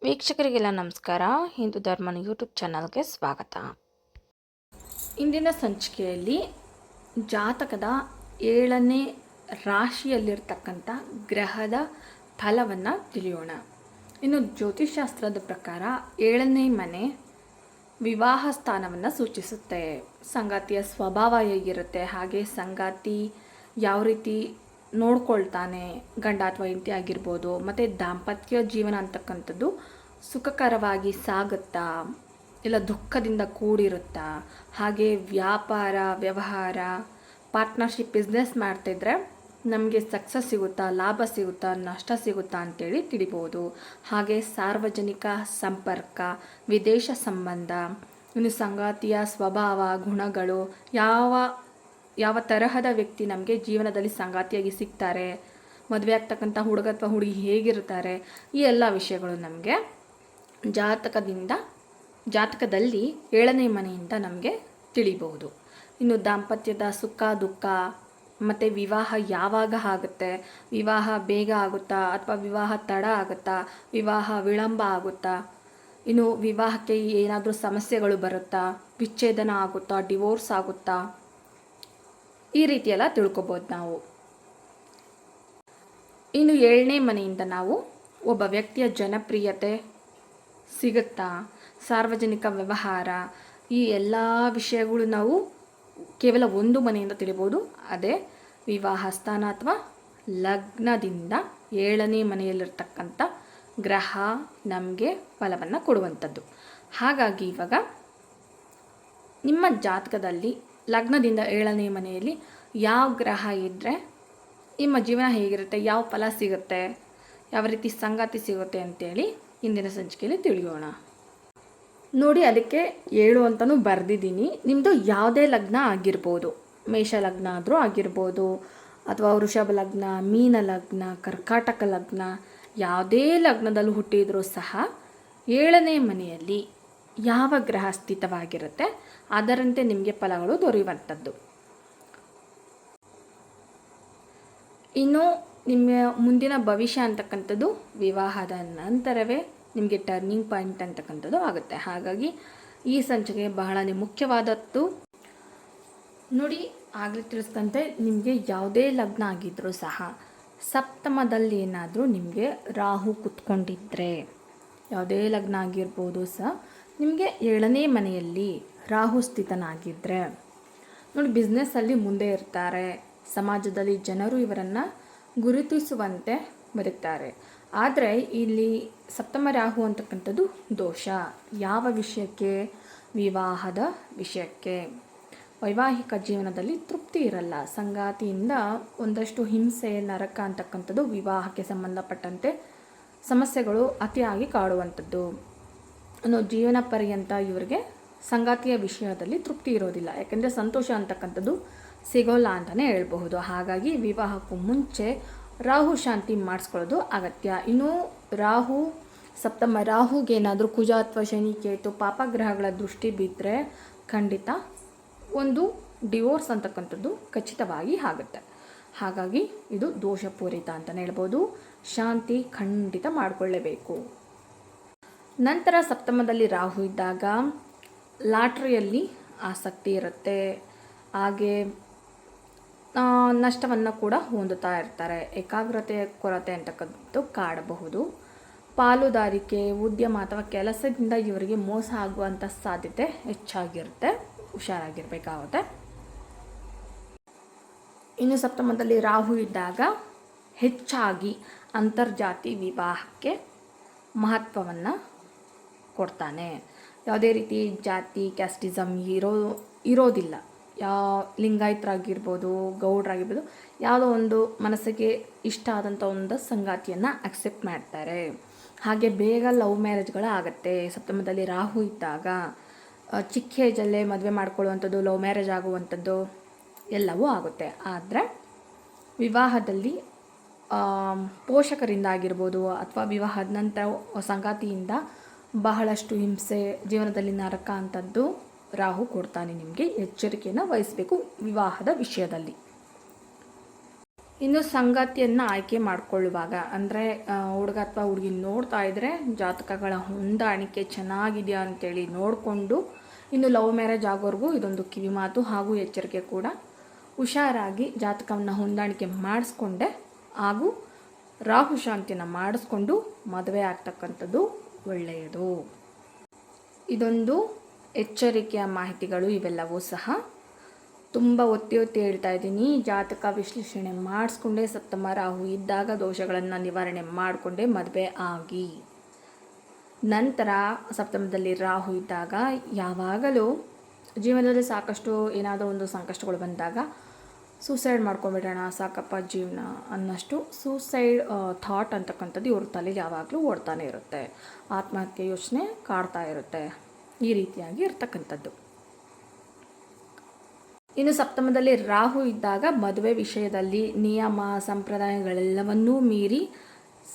ವೀಕ್ಷಕರಿಗೆಲ್ಲ ನಮಸ್ಕಾರ. ಹಿಂದೂ ಧರ್ಮನ ಯೂಟ್ಯೂಬ್ ಚಾನಲ್ಗೆ ಸ್ವಾಗತ. ಇಂದಿನ ಸಂಚಿಕೆಯಲ್ಲಿ ಜಾತಕದ 7ನೇ ರಾಶಿಯಲ್ಲಿರ್ತಕ್ಕಂಥ ಗ್ರಹದ ಫಲವನ್ನು ತಿಳಿಯೋಣ. ಇನ್ನು ಜ್ಯೋತಿಷಾಸ್ತ್ರದ ಪ್ರಕಾರ 7ನೇ ಮನೆ ವಿವಾಹ ಸ್ಥಾನವನ್ನು ಸೂಚಿಸುತ್ತೆ. ಸಂಗಾತಿಯ ಸ್ವಭಾವ ಹೇಗಿರುತ್ತೆ, ಹಾಗೆ ಸಂಗಾತಿ ಯಾವ ರೀತಿ ನೋಡ್ಕೊಳ್ತಾನೆ, ಗಂಡ ಅಥವಾ ಹೆಂಡತಿ ಆಗಿರ್ಬೋದು, ಮತ್ತು ದಾಂಪತ್ಯ ಜೀವನ ಅಂತಕ್ಕಂಥದ್ದು ಸುಖಕರವಾಗಿ ಸಾಗುತ್ತಾ ಇಲ್ಲ ದುಃಖದಿಂದ ಕೂಡಿರುತ್ತಾ, ಹಾಗೆ ವ್ಯಾಪಾರ ವ್ಯವಹಾರ ಪಾರ್ಟ್ನರ್ಶಿಪ್ ಬಿಸ್ನೆಸ್ ಮಾಡ್ತಿದ್ರೆ ನಮಗೆ ಸಕ್ಸಸ್ ಸಿಗುತ್ತಾ, ಲಾಭ ಸಿಗುತ್ತಾ, ನಷ್ಟ ಸಿಗುತ್ತಾ ಅಂತೇಳಿ ತಿಳಿಬೋದು. ಹಾಗೆ ಸಾರ್ವಜನಿಕ ಸಂಪರ್ಕ, ವಿದೇಶ ಸಂಬಂಧ, ಇನ್ನು ಸಂಗಾತಿಯ ಸ್ವಭಾವ ಗುಣಗಳು, ಯಾವ ತರಹದ ವ್ಯಕ್ತಿ ನಮಗೆ ಜೀವನದಲ್ಲಿ ಸಂಗಾತಿಯಾಗಿ ಸಿಗ್ತಾರೆ, ಮದುವೆ ಆಗ್ತಕ್ಕಂಥ ಹುಡುಗ ಅಥವಾ ಹುಡುಗಿ ಹೇಗಿರ್ತಾರೆ, ಈ ಎಲ್ಲ ವಿಷಯಗಳು ನಮಗೆ ಜಾತಕದಲ್ಲಿ 7ನೇ ಮನೆಯಿಂದ ನಮಗೆ ತಿಳಿಬಹುದು. ಇನ್ನು ದಾಂಪತ್ಯದ ಸುಖ ದುಃಖ ಮತ್ತು ವಿವಾಹ ಯಾವಾಗ ಆಗುತ್ತೆ, ವಿವಾಹ ಬೇಗ ಆಗುತ್ತಾ ಅಥವಾ ವಿವಾಹ ತಡ ಆಗುತ್ತಾ, ವಿವಾಹ ವಿಳಂಬ ಆಗುತ್ತಾ, ಇನ್ನು ವಿವಾಹಕ್ಕೆ ಏನಾದರೂ ಸಮಸ್ಯೆಗಳು ಬರುತ್ತಾ, ವಿಚ್ಛೇದನ ಆಗುತ್ತಾ, ಡಿವೋರ್ಸ್ ಆಗುತ್ತಾ, ಈ ರೀತಿಯೆಲ್ಲ ತಿಳ್ಕೊಬೋದು ನಾವು. ಇನ್ನು 7ನೇ ಮನೆಯಿಂದ ನಾವು ಒಬ್ಬ ವ್ಯಕ್ತಿಯ ಜನಪ್ರಿಯತೆ ಸಿಗುತ್ತಾ, ಸಾರ್ವಜನಿಕ ವ್ಯವಹಾರ, ಈ ಎಲ್ಲ ವಿಷಯಗಳು ನಾವು ಕೇವಲ ಒಂದು ಮನೆಯಿಂದ ತಿಳಿಬೋದು. ಅದೇ ವಿವಾಹ ಸ್ಥಾನ ಅಥವಾ ಲಗ್ನದಿಂದ 7ನೇ ಮನೆಯಲ್ಲಿರ್ತಕ್ಕಂಥ ಗ್ರಹ ನಮಗೆ ಫಲವನ್ನು ಕೊಡುವಂಥದ್ದು. ಹಾಗಾಗಿ ಇವಾಗ ನಿಮ್ಮ ಜಾತಕದಲ್ಲಿ ಲಗ್ನದಿಂದ 7ನೇ ಮನೆಯಲ್ಲಿ ಯಾವ ಗ್ರಹ ಇದ್ದರೆ ನಿಮ್ಮ ಜೀವನ ಹೇಗಿರುತ್ತೆ, ಯಾವ ಫಲ ಸಿಗುತ್ತೆ, ಯಾವ ರೀತಿ ಸಂಗಾತಿ ಸಿಗುತ್ತೆ ಅಂತೇಳಿ ಇಂದಿನ ಸಂಚಿಕೆಯಲ್ಲಿ ತಿಳಿಯೋಣ. ನೋಡಿ, ಅದಕ್ಕೆ 7 ಅಂತಲೂ ಬರೆದಿದ್ದೀನಿ. ನಿಮ್ಮದು ಯಾವುದೇ ಲಗ್ನ ಆಗಿರ್ಬೋದು, ಮೇಷ ಲಗ್ನ ಆದರೂ ಆಗಿರ್ಬೋದು, ಅಥವಾ ವೃಷಭ ಲಗ್ನ, ಮೀನ ಲಗ್ನ, ಕರ್ಕಾಟಕ ಲಗ್ನ, ಯಾವುದೇ ಲಗ್ನದಲ್ಲಿ ಹುಟ್ಟಿದರೂ ಸಹ 7ನೇ ಮನೆಯಲ್ಲಿ ಯಾವ ಗ್ರಹ ಸ್ಥಿತವಾಗಿರುತ್ತೆ ಅದರಂತೆ ನಿಮಗೆ ಫಲಗಳು ದೊರೆಯುವಂಥದ್ದು. ಇನ್ನು ನಿಮ್ಮ ಮುಂದಿನ ಭವಿಷ್ಯ ಅಂತಕ್ಕಂಥದ್ದು ವಿವಾಹದ ನಂತರವೇ ನಿಮಗೆ ಟರ್ನಿಂಗ್ ಪಾಯಿಂಟ್ ಅಂತಕ್ಕಂಥದ್ದು ಆಗುತ್ತೆ. ಹಾಗಾಗಿ ಈ ಸಂಚಿಕೆ ಬಹಳನೇ ಮುಖ್ಯವಾದದ್ದು. ನೋಡಿ, ಆಗಲೇ ತಿಳಿಸಿದಂತೆ ನಿಮಗೆ ಯಾವುದೇ ಲಗ್ನ ಆಗಿದ್ದರೂ ಸಹ ಸಪ್ತಮದಲ್ಲಿ ಏನಾದರೂ ನಿಮಗೆ ರಾಹು ಕುತ್ಕೊಂಡಿದ್ದರೆ, ಯಾವುದೇ ಲಗ್ನ ಆಗಿರ್ಬೋದು ಸಹ ನಿಮಗೆ 7ನೇ ಮನೆಯಲ್ಲಿ ರಾಹು ಸ್ಥಿತನಾಗಿದ್ದರೆ ನೋಡಿ, ಬಿಸ್ನೆಸ್ಸಲ್ಲಿ ಮುಂದೆ ಇರ್ತಾರೆ, ಸಮಾಜದಲ್ಲಿ ಜನರು ಇವರನ್ನು ಗುರುತಿಸುವಂತೆ ಬದುಕ್ತಾರೆ. ಆದರೆ ಇಲ್ಲಿ ಸಪ್ತಮ ರಾಹು ಅಂತಕ್ಕಂಥದ್ದು ದೋಷ. ಯಾವ ವಿಷಯಕ್ಕೆ? ವಿವಾಹದ ವಿಷಯಕ್ಕೆ. ವೈವಾಹಿಕ ಜೀವನದಲ್ಲಿ ತೃಪ್ತಿ ಇರಲ್ಲ, ಸಂಗಾತಿಯಿಂದ ಒಂದಷ್ಟು ಹಿಂಸೆ ನರಕ ಅಂತಕ್ಕಂಥದ್ದು ವಿವಾಹಕ್ಕೆ ಸಂಬಂಧಪಟ್ಟಂತೆ ಸಮಸ್ಯೆಗಳು ಅತಿಯಾಗಿ ಕಾಡುವಂಥದ್ದು. ಜೀವನ ಪರ್ಯಂತ ಇವರಿಗೆ ಸಂಗಾತಿಯ ವಿಷಯದಲ್ಲಿ ತೃಪ್ತಿ ಇರೋದಿಲ್ಲ, ಯಾಕೆಂದರೆ ಸಂತೋಷ ಅಂತಕ್ಕಂಥದ್ದು ಸಿಗೋಲ್ಲ ಅಂತಲೇ ಹೇಳ್ಬಹುದು. ಹಾಗಾಗಿ ವಿವಾಹಕ್ಕೂ ಮುಂಚೆ ರಾಹು ಶಾಂತಿ ಮಾಡಿಸ್ಕೊಳ್ಳೋದು ಅಗತ್ಯ. ಇನ್ನು ರಾಹು ಸಪ್ತಮ ರಾಹುಗೇನಾದರೂ ಕುಜ ಅಥವಾ ಶನಿ ಕೇತು ಪಾಪಗ್ರಹಗಳ ದೃಷ್ಟಿ ಬಿದ್ದರೆ ಖಂಡಿತ ಒಂದು ಡಿವೋರ್ಸ್ ಅಂತಕ್ಕಂಥದ್ದು ಖಚಿತವಾಗಿ ಆಗುತ್ತೆ. ಹಾಗಾಗಿ ಇದು ದೋಷಪೂರಿತ ಅಂತಲೇ ಹೇಳ್ಬೋದು. ಶಾಂತಿ ಖಂಡಿತ ಮಾಡಿಕೊಳ್ಳೇಬೇಕು. ನಂತರ ಸಪ್ತಮದಲ್ಲಿ ರಾಹು ಇದ್ದಾಗ ಲಾಟ್ರಿಯಲ್ಲಿ ಆಸಕ್ತಿ ಇರುತ್ತೆ, ಹಾಗೆ ನಷ್ಟವನ್ನು ಕೂಡ ಹೊಂದುತ್ತಾ ಇರ್ತಾರೆ. ಏಕಾಗ್ರತೆಯ ಕೊರತೆ ಅಂತಕ್ಕಂಥದ್ದು ಕಾಡಬಹುದು. ಪಾಲುದಾರಿಕೆ, ಉದ್ಯಮ ಅಥವಾ ಕೆಲಸದಿಂದ ಇವರಿಗೆ ಮೋಸ ಆಗುವಂಥ ಸಾಧ್ಯತೆ ಹೆಚ್ಚಾಗಿರುತ್ತೆ, ಹುಷಾರಾಗಿರಬೇಕಾಗುತ್ತೆ. ಇನ್ನು ಸಪ್ತಮದಲ್ಲಿ ರಾಹು ಇದ್ದಾಗ ಹೆಚ್ಚಾಗಿ ಅಂತರ್ಜಾತಿ ವಿವಾಹಕ್ಕೆ ಮಹತ್ವವನ್ನು ಕೊಡ್ತಾನೆ. ಯಾವುದೇ ರೀತಿ ಜಾತಿ ಕ್ಯಾಸ್ಟಿಸಮ್ ಇರೋದಿಲ್ಲ. ಲಿಂಗಾಯತರಾಗಿರ್ಬೋದು, ಗೌಡರಾಗಿರ್ಬೋದು, ಯಾವುದೋ ಒಂದು ಮನಸ್ಸಿಗೆ ಇಷ್ಟ ಆದಂಥ ಒಂದು ಸಂಗಾತಿಯನ್ನು ಅಕ್ಸೆಪ್ಟ್ ಮಾಡ್ತಾರೆ. ಹಾಗೆ ಬೇಗ ಲವ್ ಮ್ಯಾರೇಜ್ಗಳು ಆಗುತ್ತೆ. ಸಪ್ತಮದಲ್ಲಿ ರಾಹು ಇದ್ದಾಗ ಚಿಕ್ಕ ಏಜಲ್ಲೇ ಮದುವೆ ಮಾಡ್ಕೊಳ್ಳುವಂಥದ್ದು, ಲವ್ ಮ್ಯಾರೇಜ್ ಆಗುವಂಥದ್ದು ಎಲ್ಲವೂ ಆಗುತ್ತೆ. ಆದರೆ ವಿವಾಹದಲ್ಲಿ ಪೋಷಕರಿಂದ ಆಗಿರ್ಬೋದು ಅಥವಾ ವಿವಾಹದ ನಂತರ ಸಂಗಾತಿಯಿಂದ ಬಹಳಷ್ಟು ಹಿಂಸೆ, ಜೀವನದಲ್ಲಿ ನರಕ ಅಂಥದ್ದು ರಾಹು ಕೊಡ್ತಾನೆ. ನಿಮಗೆ ಎಚ್ಚರಿಕೆಯನ್ನು ವಹಿಸಬೇಕು ವಿವಾಹದ ವಿಷಯದಲ್ಲಿ. ಇನ್ನು ಸಂಗಾತಿಯನ್ನು ಆಯ್ಕೆ ಮಾಡಿಕೊಳ್ಳುವಾಗ ಅಂದರೆ ಹುಡುಗ ಅಥವಾ ಹುಡುಗಿ ನೋಡ್ತಾ ಇದ್ದರೆ ಜಾತಕಗಳ ಹೊಂದಾಣಿಕೆ ಚೆನ್ನಾಗಿದೆಯಾ ಅಂತೇಳಿ ನೋಡಿಕೊಂಡು, ಇನ್ನು ಲವ್ ಮ್ಯಾರೇಜ್ ಆಗೋರ್ಗೂ ಇದೊಂದು ಕಿವಿಮಾತು ಹಾಗೂ ಎಚ್ಚರಿಕೆ ಕೂಡ. ಹುಷಾರಾಗಿ ಜಾತಕವನ್ನು ಹೊಂದಾಣಿಕೆ ಮಾಡಿಸ್ಕೊಂಡೆ ಹಾಗೂ ರಾಹು ಶಾಂತಿನ ಮಾಡಿಸ್ಕೊಂಡು ಮದುವೆ ಆಗ್ತಕ್ಕಂಥದ್ದು ಒಳ್ಳೆಯದು. ಇದೊಂದು ಎಚ್ಚರಿಕೆಯ ಮಾಹಿತಿಗಳು ಇವೆಲ್ಲವೂ ಸಹ. ತುಂಬ ಒತ್ತಿ ಹೇಳ್ತಾ ಇದ್ದೀನಿ, ಜಾತಕ ವಿಶ್ಲೇಷಣೆ ಮಾಡಿಸ್ಕೊಂಡೇ ಸಪ್ತಮ ರಾಹು ಇದ್ದಾಗ ದೋಷಗಳನ್ನು ನಿವಾರಣೆ ಮಾಡಿಕೊಂಡೇ ಮದುವೆ ಆಗಿ. ನಂತರ ಸಪ್ತಮದಲ್ಲಿ ರಾಹು ಇದ್ದಾಗ ಯಾವಾಗಲೂ ಜೀವನದಲ್ಲಿ ಸಾಕಷ್ಟು ಏನಾದರೂ ಒಂದು ಸಂಕಷ್ಟಗಳು ಬಂದಾಗ ಸೂಸೈಡ್ ಮಾಡ್ಕೊಂಬಿಡೋಣ ಸಾಕಪ್ಪ ಜೀವನ ಅನ್ನಷ್ಟು ಸೂಸೈಡ್ ಥಾಟ್ ಅಂತಕ್ಕಂಥದ್ದು ಇವ್ರ ತಲೆಗೆ ಯಾವಾಗಲೂ ಓಡ್ತಾನೆ ಇರುತ್ತೆ. ಆತ್ಮಹತ್ಯೆ ಯೋಚನೆ ಕಾಡ್ತಾ ಇರುತ್ತೆ. ಈ ರೀತಿಯಾಗಿ ಇರ್ತಕ್ಕಂಥದ್ದು. ಇನ್ನು ಸಪ್ತಮದಲ್ಲಿ ರಾಹು ಇದ್ದಾಗ ಮದುವೆ ವಿಷಯದಲ್ಲಿ ನಿಯಮ ಸಂಪ್ರದಾಯಗಳೆಲ್ಲವನ್ನೂ ಮೀರಿ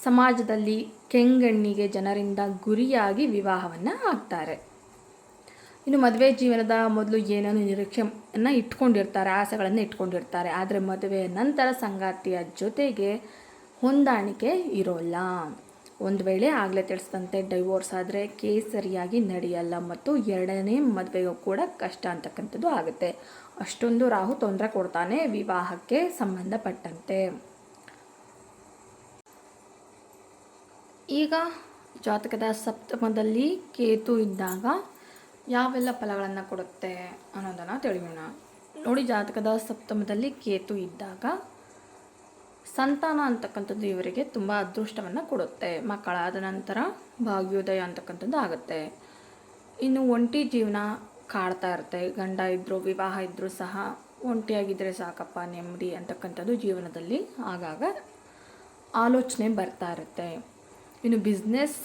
ಸಮಾಜದಲ್ಲಿ ಕೆಂಗಣ್ಣಿಗೆ ಜನರಿಂದ ಗುರಿಯಾಗಿ ವಿವಾಹವನ್ನು ಆಗ್ತಾರೆ. ಇನ್ನು ಮದುವೆ ಜೀವನದ ಮೊದಲು ಏನೇನು ನಿರೀಕ್ಷೆಯನ್ನು ಇಟ್ಕೊಂಡಿರ್ತಾರೆ, ಆಸೆಗಳನ್ನು ಇಟ್ಕೊಂಡಿರ್ತಾರೆ. ಆದರೆ ಮದುವೆಯ ನಂತರ ಸಂಗಾತಿಯ ಜೊತೆಗೆ ಹೊಂದಾಣಿಕೆ ಇರೋಲ್ಲ. ಒಂದು ವೇಳೆ ಆಗಲೇ ತಿಳಿಸಿದಂತೆ ಡೈವೋರ್ಸ್ ಆದರೆ ಕೇಸ್ ಸರಿಯಾಗಿ ನಡೆಯಲ್ಲ ಮತ್ತು ಎರಡನೇ ಮದುವೆಗೂ ಕೂಡ ಕಷ್ಟ ಅಂತಕ್ಕಂಥದ್ದು ಆಗುತ್ತೆ. ಅಷ್ಟೊಂದು ರಾಹು ತೊಂದರೆ ಕೊಡ್ತಾನೆ ವಿವಾಹಕ್ಕೆ ಸಂಬಂಧಪಟ್ಟಂತೆ. ಈಗ ಜಾತಕದ ಸಪ್ತಮದಲ್ಲಿ ಕೇತು ಇದ್ದಾಗ ಯಾವೆಲ್ಲ ಫಲಗಳನ್ನು ಕೊಡುತ್ತೆ ಅನ್ನೋದನ್ನು ತಿಳಿಯೋಣ. ನೋಡಿ, ಜಾತಕದ ಸಪ್ತಮದಲ್ಲಿ ಕೇತು ಇದ್ದಾಗ ಸಂತಾನ ಅಂತಕ್ಕಂಥದ್ದು ಇವರಿಗೆ ತುಂಬ ಅದೃಷ್ಟವನ್ನು ಕೊಡುತ್ತೆ. ಮಕ್ಕಳಾದ ನಂತರ ಭಾಗ್ಯೋದಯ ಅಂತಕ್ಕಂಥದ್ದು ಆಗುತ್ತೆ. ಇನ್ನು ಒಂಟಿ ಜೀವನ ಕಾಡ್ತಾ ಇರುತ್ತೆ. ಗಂಡ ಇದ್ದರೂ ವಿವಾಹ ಇದ್ದರೂ ಸಹ ಒಂಟಿಯಾಗಿದ್ದರೆ ಸಾಕಪ್ಪ ನೆಮ್ಮದಿ ಅಂತಕ್ಕಂಥದ್ದು ಜೀವನದಲ್ಲಿ ಆಗಾಗ ಆಲೋಚನೆ ಬರ್ತಾ ಇರುತ್ತೆ. ಇನ್ನು ಬಿಸ್ನೆಸ್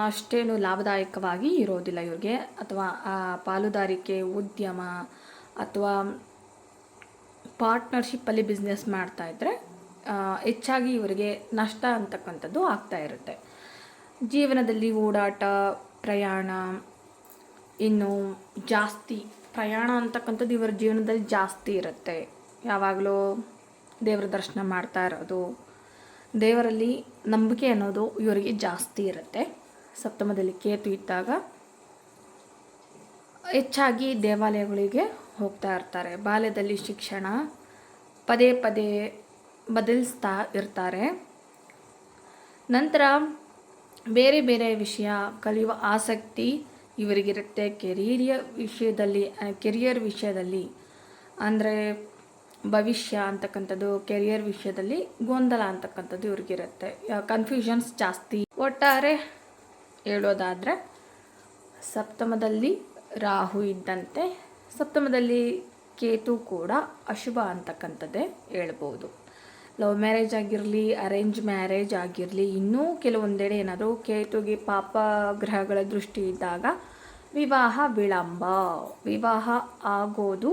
ಅಷ್ಟೇನು ಲಾಭದಾಯಕವಾಗಿ ಇರೋದಿಲ್ಲ ಇವ್ರಿಗೆ, ಅಥವಾ ಪಾಲುದಾರಿಕೆ ಉದ್ಯಮ ಅಥವಾ ಪಾರ್ಟ್ನರ್ಶಿಪ್ಪಲ್ಲಿ ಬಿಸ್ನೆಸ್ ಮಾಡ್ತಾಯಿದ್ರೆ ಹೆಚ್ಚಾಗಿ ಇವರಿಗೆ ನಷ್ಟ ಅಂತಕ್ಕಂಥದ್ದು ಆಗ್ತಾ ಇರುತ್ತೆ. ಜೀವನದಲ್ಲಿ ಓಡಾಟ ಪ್ರಯಾಣ, ಇನ್ನು ಜಾಸ್ತಿ ಪ್ರಯಾಣ ಅಂತಕ್ಕಂಥದ್ದು ಇವರ ಜೀವನದಲ್ಲಿ ಜಾಸ್ತಿ ಇರುತ್ತೆ. ಯಾವಾಗಲೂ ದೇವರ ದರ್ಶನ ಮಾಡ್ತಾ ಇರೋದು, ದೇವರಲ್ಲಿ ನಂಬಿಕೆ ಅನ್ನೋದು ಇವರಿಗೆ ಜಾಸ್ತಿ ಇರುತ್ತೆ. ಸಪ್ತಮದಲ್ಲಿ ಕೇತು ಇದ್ದಾಗ ಹೆಚ್ಚಾಗಿ ದೇವಾಲಯಗಳಿಗೆ ಹೋಗ್ತಾ ಇರ್ತಾರೆ. ಬಾಲ್ಯದಲ್ಲಿ ಶಿಕ್ಷಣ ಪದೇ ಪದೇ ಬದಲಿಸ್ತಾ ಇರ್ತಾರೆ. ನಂತರ ಬೇರೆ ಬೇರೆ ವಿಷಯ ಕಲಿಯುವ ಆಸಕ್ತಿ ಇವರಿಗಿರುತ್ತೆ. ಕೆರಿಯರ್ ವಿಷಯದಲ್ಲಿ ಅಂದರೆ ಭವಿಷ್ಯ ಅಂತಕ್ಕಂಥದ್ದು, ಕೆರಿಯರ್ ವಿಷಯದಲ್ಲಿ ಗೊಂದಲ ಅಂತಕ್ಕಂಥದ್ದು ಇವ್ರಿಗಿರುತ್ತೆ. ಕನ್ಫ್ಯೂಷನ್ಸ್ ಜಾಸ್ತಿ. ಒಟ್ಟಾರೆ ಹೇಳೋದಾದರೆ ಸಪ್ತಮದಲ್ಲಿ ರಾಹು ಇದ್ದಂತೆ ಸಪ್ತಮದಲ್ಲಿ ಕೇತು ಕೂಡ ಅಶುಭ ಅಂತಕ್ಕಂಥದ್ದೇ ಹೇಳ್ಬೋದು. ಲವ್ ಮ್ಯಾರೇಜ್ ಆಗಿರಲಿ, ಅರೇಂಜ್ ಮ್ಯಾರೇಜ್ ಆಗಿರಲಿ, ಇನ್ನೂ ಕೆಲವೊಂದೆಡೆ ಏನಾದರೂ ಕೇತುಗೆ ಪಾಪ ಗ್ರಹಗಳ ದೃಷ್ಟಿ ಇದ್ದಾಗ ವಿವಾಹ ವಿಳಂಬ, ವಿವಾಹ ಆಗೋದು